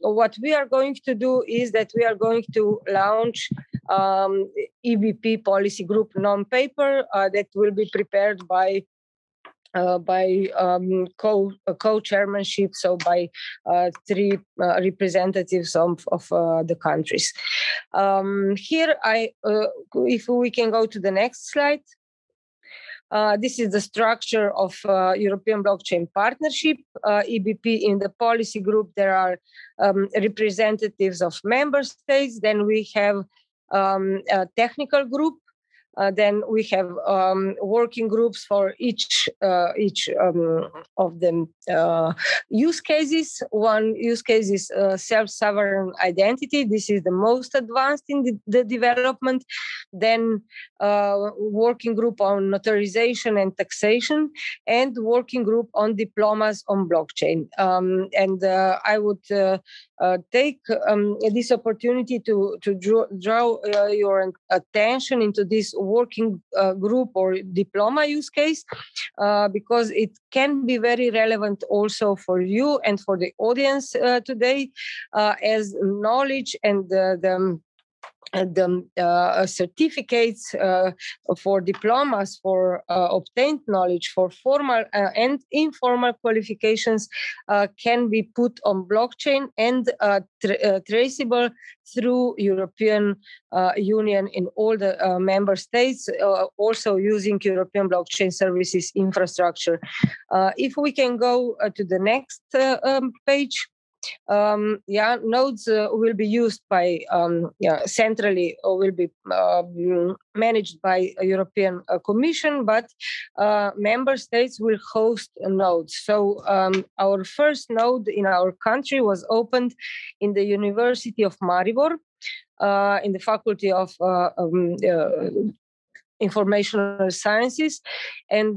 what we are going to do is that we are going to launch EBP policy group non-paper that will be prepared by co-chairmanship, so by 3 representatives of the countries. Here, if we can go to the next slide. This is the structure of European Blockchain Partnership, EBP. In the policy group, there are representatives of member states. Then we have a technical group. Then we have working groups for each of the use cases. One use case is self-sovereign identity. This is the most advanced in the development. Then working group on notarization and taxation, and working group on diplomas on blockchain. And I would take this opportunity to draw your attention into this working group or diploma use case, because it can be very relevant also for you and for the audience today, as knowledge and the certificates for diplomas, for obtained knowledge, for formal and informal qualifications can be put on blockchain and traceable through European Union in all the member states, also using European blockchain services infrastructure. If we can go to the next page. Nodes will be used by centrally, or will be managed by a European Commission, but member states will host nodes. So our first node in our country was opened in the University of Maribor, in the Faculty of Informational Sciences, and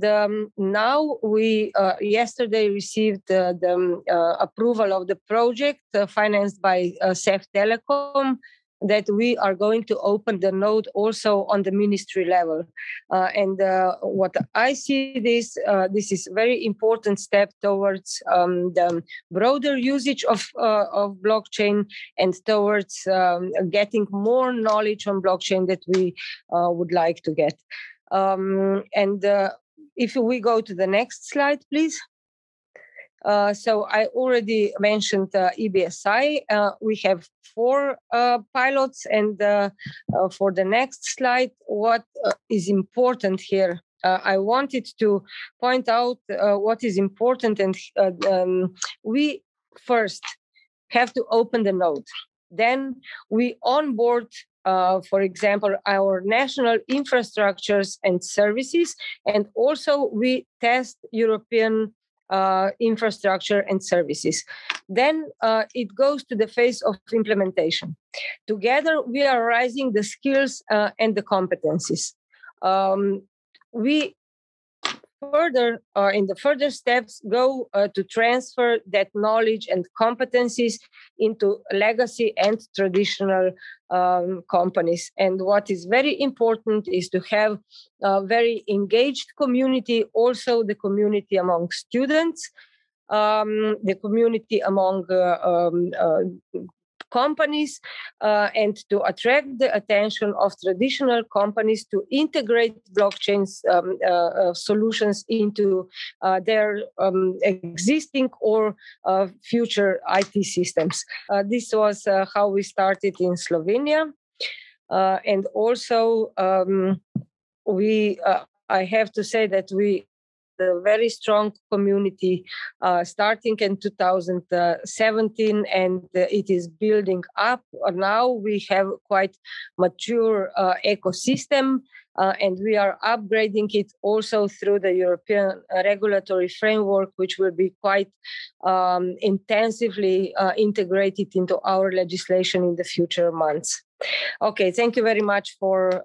now we yesterday received the approval of the project financed by CEF Telecom, that we are going to open the node also on the ministry level. And what I see this is very important step towards the broader usage of blockchain, and towards getting more knowledge on blockchain that we would like to get. And if we go to the next slide, please. So I already mentioned EBSI. We have 4 pilots, and for the next slide, what is important here I wanted to point out what is important, and we first have to open the node. Then we onboard, for example, our national infrastructures and services, and also we test European infrastructure and services. Then it goes to the phase of implementation. Together, we are raising the skills and the competencies. We further, in the further steps, go to transfer that knowledge and competencies into legacy and traditional companies. And what is very important is to have a very engaged community, also the community among students, the community among companies, and to attract the attention of traditional companies to integrate blockchain solutions into their existing or future IT systems. This was how we started in Slovenia. And also, I have to say that we a very strong community starting in 2017, and it is building up. Now we have quite mature ecosystem, and we are upgrading it also through the European regulatory framework, which will be quite intensively integrated into our legislation in the future months. Okay, thank you very much for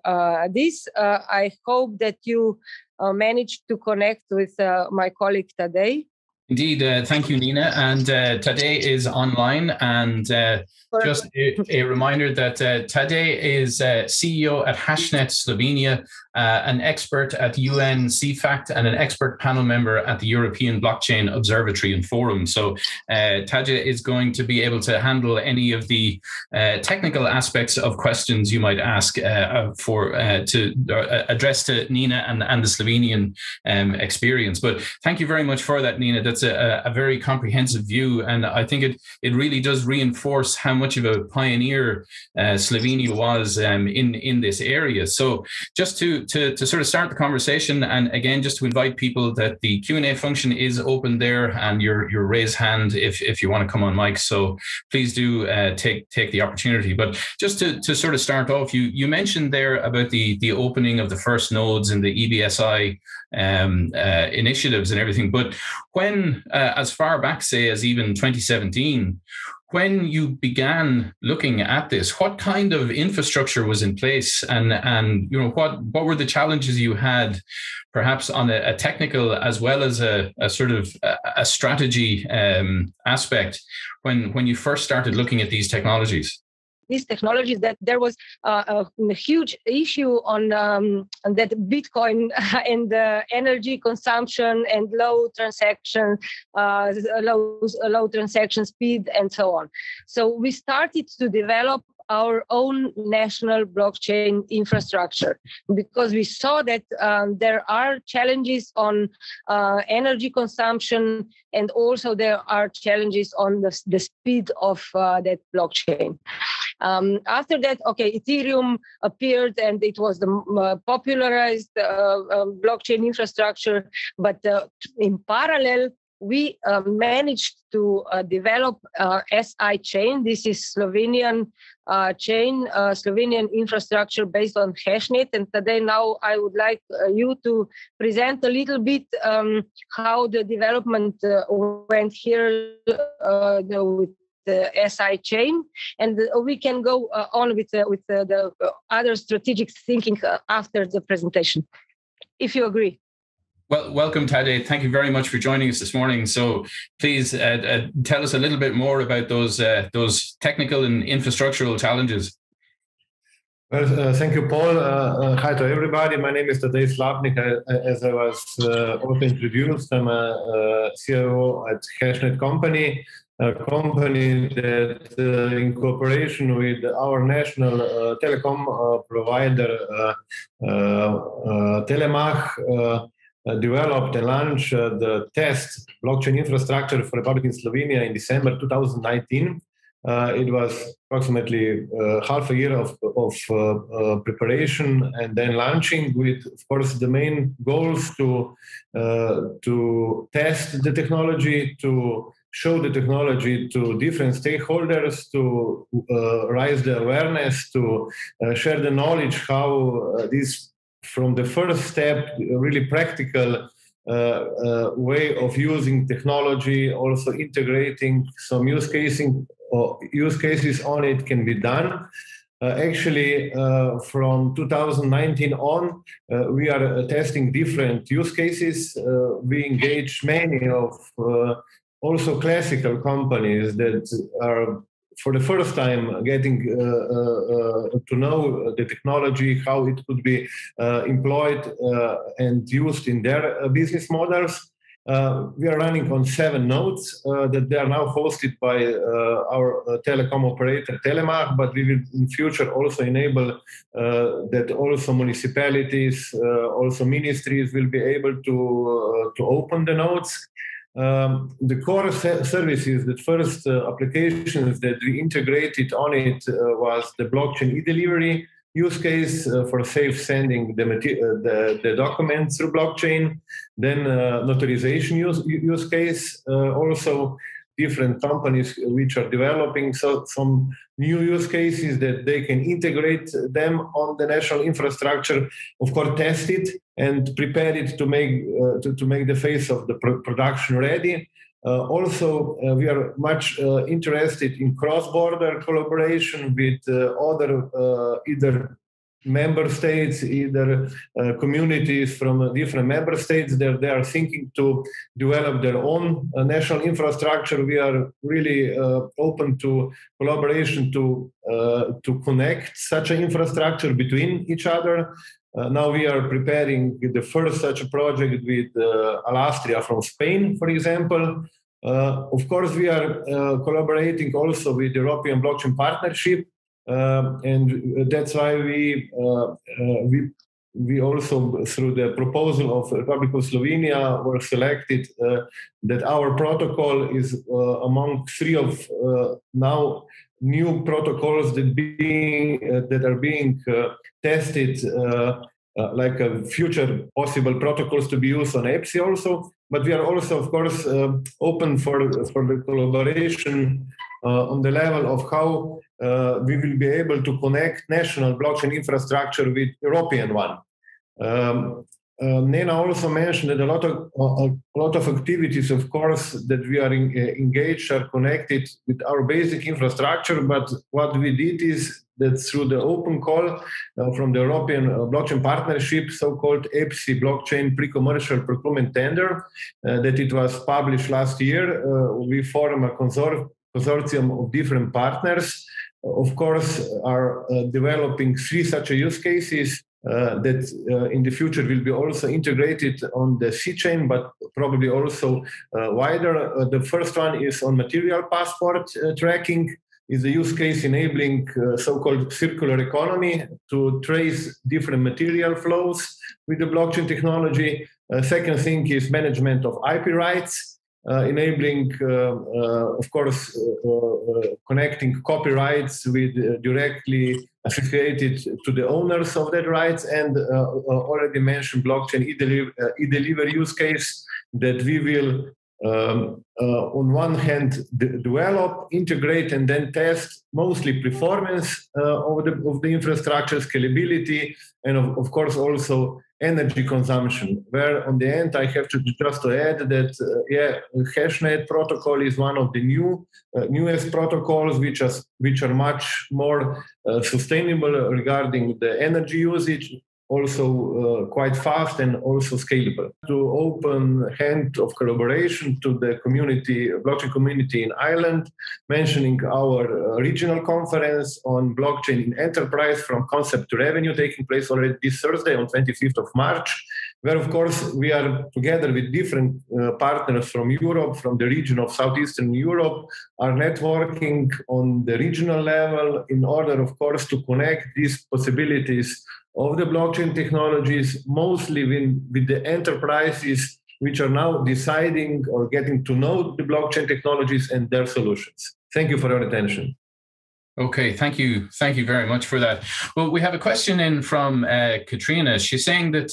this. I hope that you managed to connect with my colleague Tadej. Indeed, thank you, Nena. And Tadej is online. And just a reminder that Tadej is CEO at Hashnet Slovenia, an expert at UN CFACT, and an expert panel member at the European Blockchain Observatory and Forum. So Tadej is going to be able to handle any of the technical aspects of questions you might ask to address to Nena and the Slovenian experience. But thank you very much for that, Nena. That's a very comprehensive view, and I think it really does reinforce how much of a pioneer Slovenia was in this area. So just to sort of start the conversation, and again, just to invite people that the Q&A function is open there, and your raise hand if you want to come on mic. So please do take the opportunity. But just to sort of start off, you mentioned there about the opening of the first nodes in the EBSI initiatives and everything. But when, as far back, say, as even 2017, when you began looking at this, what kind of infrastructure was in place, and you know, what were the challenges you had, perhaps on a technical as well as a sort of a strategy aspect when you first started looking at these technologies? These technologies, that there was a huge issue on that Bitcoin and energy consumption and low transaction speed and so on. So we started to develop our own national blockchain infrastructure because we saw that there are challenges on energy consumption, and also there are challenges on the speed of that blockchain. After that, Ethereum appeared, and it was the popularized blockchain infrastructure. But in parallel, we managed to develop SI chain. This is Slovenian chain, Slovenian infrastructure based on Hashnet. And today, now I would like you to present a little bit how the development went here with the SI chain, and we can go on with the other strategic thinking after the presentation, if you agree. Well, welcome, Tadej. Thank you very much for joining us this morning. So please tell us a little bit more about those technical and infrastructural challenges. Well, thank you, Paul. Hi to everybody. My name is Tadej Slapnik. As I was also introduced, I'm a CEO at Hashnet Company, a company that in cooperation with our national telecom provider, Telemach, developed and launched the test blockchain infrastructure for Republic in Slovenia in December 2019. It was approximately half a year of preparation and then launching with, of course, the main goals to test the technology, to show the technology to different stakeholders, to raise the awareness, to share the knowledge how this, from the first step, really practical way of using technology, also integrating some use cases on it can be done. Actually, from 2019 on, we are testing different use cases. We engage many of also classical companies that are for the first time getting to know the technology, how it could be employed and used in their business models. We are running on 7 nodes that they are now hosted by our telecom operator Telemach, but we will in future also enable that also municipalities, also ministries will be able to open the nodes. The core services, the first applications that we integrated on it was the blockchain e-delivery use case for safe sending the documents through blockchain, then notarization use case, also different companies which are developing some new use cases that they can integrate them on the national infrastructure, of course test it and prepare it to make the phase of the production ready. Also, we are much interested in cross-border collaboration with other either member states, either communities from different member states that they are thinking to develop their own national infrastructure. We are really open to collaboration to connect such an infrastructure between each other. Now we are preparing the first such a project with Alastria from Spain, for example. Of course, we are collaborating also with the European Blockchain Partnership, and that's why we also, through the proposal of Republic of Slovenia, were selected that our protocol is among 3 of now new protocols that are being tested, like future possible protocols to be used on EPSI also. But we are also, of course, open for the collaboration on the level of how we will be able to connect national blockchain infrastructure with European one. Nena also mentioned that a lot of activities, of course, that we are engaged are connected with our basic infrastructure. But what we did is that through the open call from the European Blockchain Partnership, so-called EPSI blockchain pre-commercial procurement tender, that it was published last year, we form a consortium of different partners. Of course, are developing 3 such use cases that in the future will be also integrated on the C-chain, but probably also wider. The first one is on material passport tracking, is a use case enabling so-called circular economy to trace different material flows with the blockchain technology. Second thing is management of IP rights, enabling, of course, connecting copyrights with directly associated to the owners of that rights, and already mentioned blockchain e-delivery use case that we will on one hand develop, integrate, and then test mostly performance of the infrastructure, scalability, and of course also energy consumption. Where on the end I have to just to add that Hashnet protocol is one of the newest protocols which are much more sustainable regarding the energy usage, also quite fast and also scalable. To open hand of collaboration to the blockchain community in Ireland, mentioning our regional conference on blockchain in enterprise from concept to revenue, taking place already this Thursday on 25th of March, where of course we are together with different partners from Europe, from the region of Southeastern Europe, are networking on the regional level in order, of course, to connect these possibilities of the blockchain technologies, mostly with the enterprises which are now deciding or getting to know the blockchain technologies and their solutions. Thank you for your attention. Okay, thank you very much for that. Well, we have a question in from Katrina. She's saying that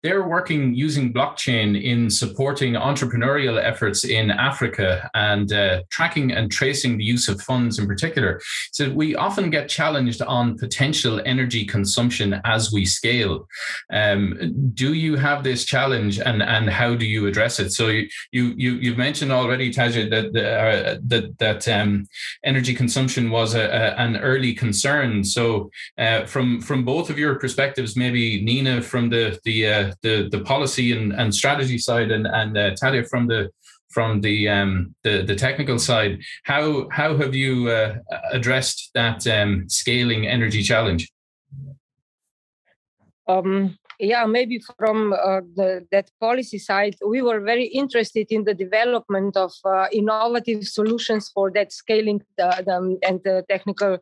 they're working using blockchain in supporting entrepreneurial efforts in Africa and tracking and tracing the use of funds in particular. So we often get challenged on potential energy consumption as we scale. Do you have this challenge, and how do you address it? So you've mentioned already, Taja, that energy consumption was an early concern. So from both of your perspectives, maybe Nena from the policy and strategy side, and Talia from the technical side, how have you addressed that scaling energy challenge? Maybe from that policy side, we were very interested in the development of innovative solutions for that scaling and the technical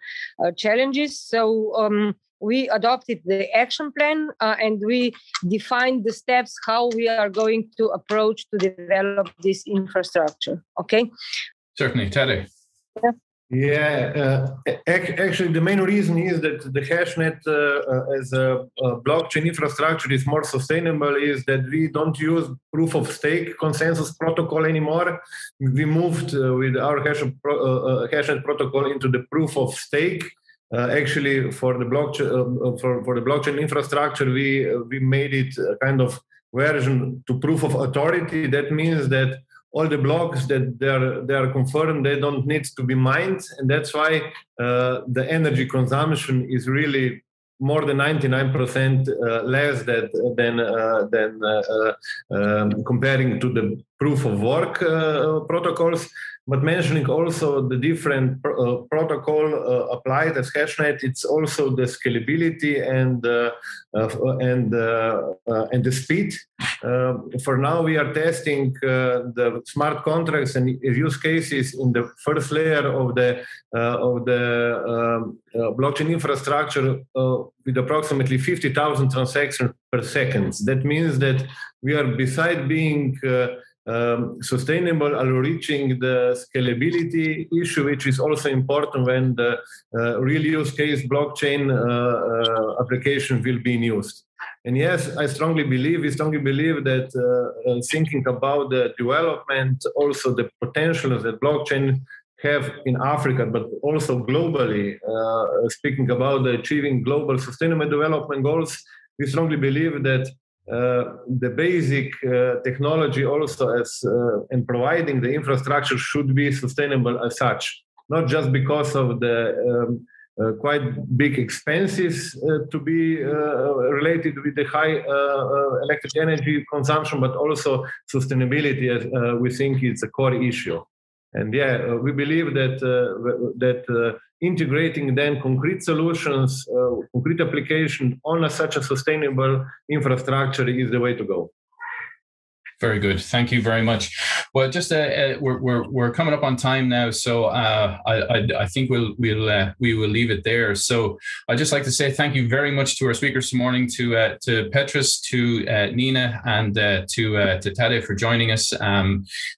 challenges. So we adopted the action plan and we defined the steps how we are going to approach to develop this infrastructure. Okay? Certainly, Teddy. Yeah. Actually, the main reason is that the hashnet as a blockchain infrastructure is more sustainable, is that we don't use proof of stake consensus protocol anymore. We moved with our hashnet protocol into the proof of stake. Actually, for the blockchain for the blockchain infrastructure, we made it a kind of version to proof of authority. That means that all the blocks that they are confirmed, they don't need to be mined, and that's why the energy consumption is really more than 99% less than comparing to the proof of work protocols. But mentioning also the different protocol applied as hashnet, it's also the scalability and the speed. For now, we are testing the smart contracts and use cases in the first layer of the blockchain infrastructure with approximately 50,000 transactions per second. That means that we are, beside being sustainable, are reaching the scalability issue, which is also important when the real use case blockchain application will be used. And yes, we strongly believe that thinking about the development, also the potential that blockchain have in Africa, but also globally, speaking about achieving global sustainable development goals, we strongly believe that the basic technology also and providing the infrastructure should be sustainable as such, not just because of the quite big expenses to be related with the high electric energy consumption, but also sustainability, as we think it's a core issue. And we believe that integrating then concrete solutions, concrete application on such a sustainable infrastructure is the way to go. Very good. Thank you very much. Well, just we're coming up on time now, so I think we will leave it there. So I'd just like to say thank you very much to our speakers this morning, to Peteris, to Nena, and to Tade for joining us.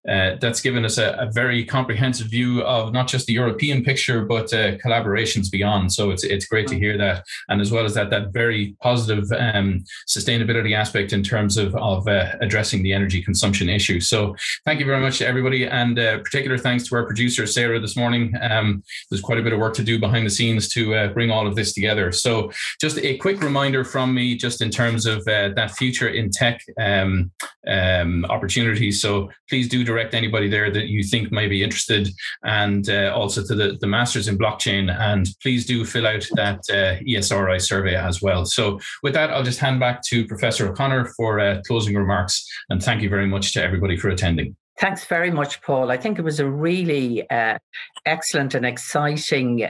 That's given us a very comprehensive view of not just the European picture, but collaborations beyond. So it's great to hear that, and as well as that very positive sustainability aspect in terms of addressing the energy consumption issue. So thank you very much to everybody, and particular thanks to our producer Sarah this morning. There's quite a bit of work to do behind the scenes to bring all of this together. So just a quick reminder from me, just in terms of that future in tech opportunities. So please do direct anybody there that you think may be interested, and also to the Masters in Blockchain, and please do fill out that ESRI survey as well. So with that, I'll just hand back to Professor O'Connor for closing remarks, and thank you very much to everybody for attending. Thanks very much, Paul. I think it was a really excellent and exciting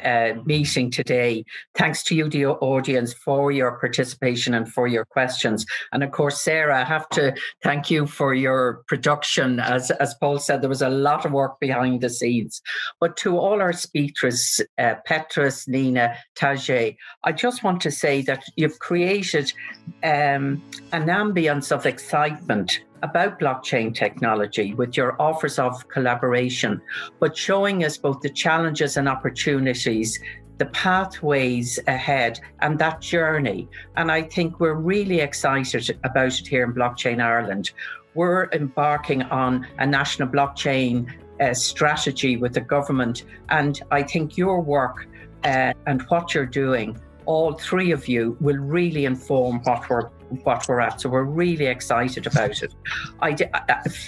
meeting today. Thanks to you, the audience, for your participation and for your questions. And of course, Sarah, I have to thank you for your production. As Paul said, there was a lot of work behind the scenes. But to all our speakers, Peteris, Nena, Tajay, I just want to say that you've created an ambience of excitement about blockchain technology with your offers of collaboration, but showing us both the challenges and opportunities, the pathways ahead and that journey. And I think we're really excited about it here in Blockchain Ireland. We're embarking on a national blockchain strategy with the government. And I think your work and what you're doing, all three of you, will really inform what we're at. So we're really excited about it. I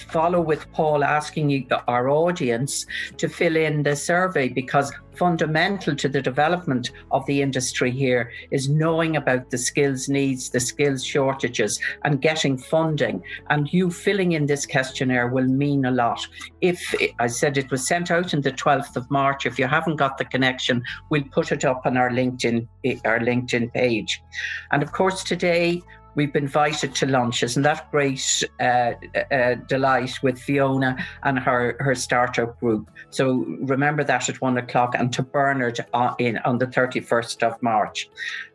follow with Paul asking you, our audience, to fill in the survey, because fundamental to the development of the industry here is knowing about the skills needs, the skills shortages, and getting funding. And you filling in this questionnaire will mean a lot. If I said it was sent out on the 12th of March, if you haven't got the connection, we'll put it up on our LinkedIn page. And of course, today, we've been invited to lunch. Isn't that great delight with Fiona and her startup group? So remember that at 1 o'clock, and to Bernard on the 31st of March.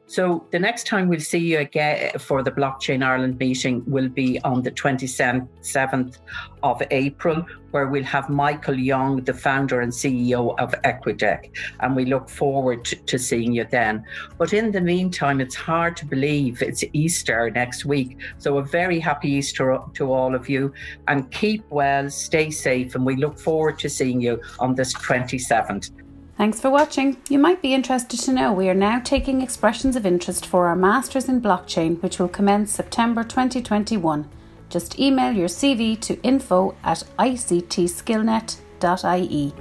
So the next time we'll see you again for the Blockchain Ireland meeting will be on the 27th of April, where we'll have Michael Young, the founder and CEO of Equidec, and we look forward to seeing you then. But in the meantime, it's hard to believe it's Easter next week. So a very happy Easter to all of you, and keep well, stay safe, and we look forward to seeing you on this 27th. Thanks for watching. You might be interested to know we are now taking expressions of interest for our Masters in Blockchain, which will commence September 2021. Just email your CV to info@ictskillnet.ie.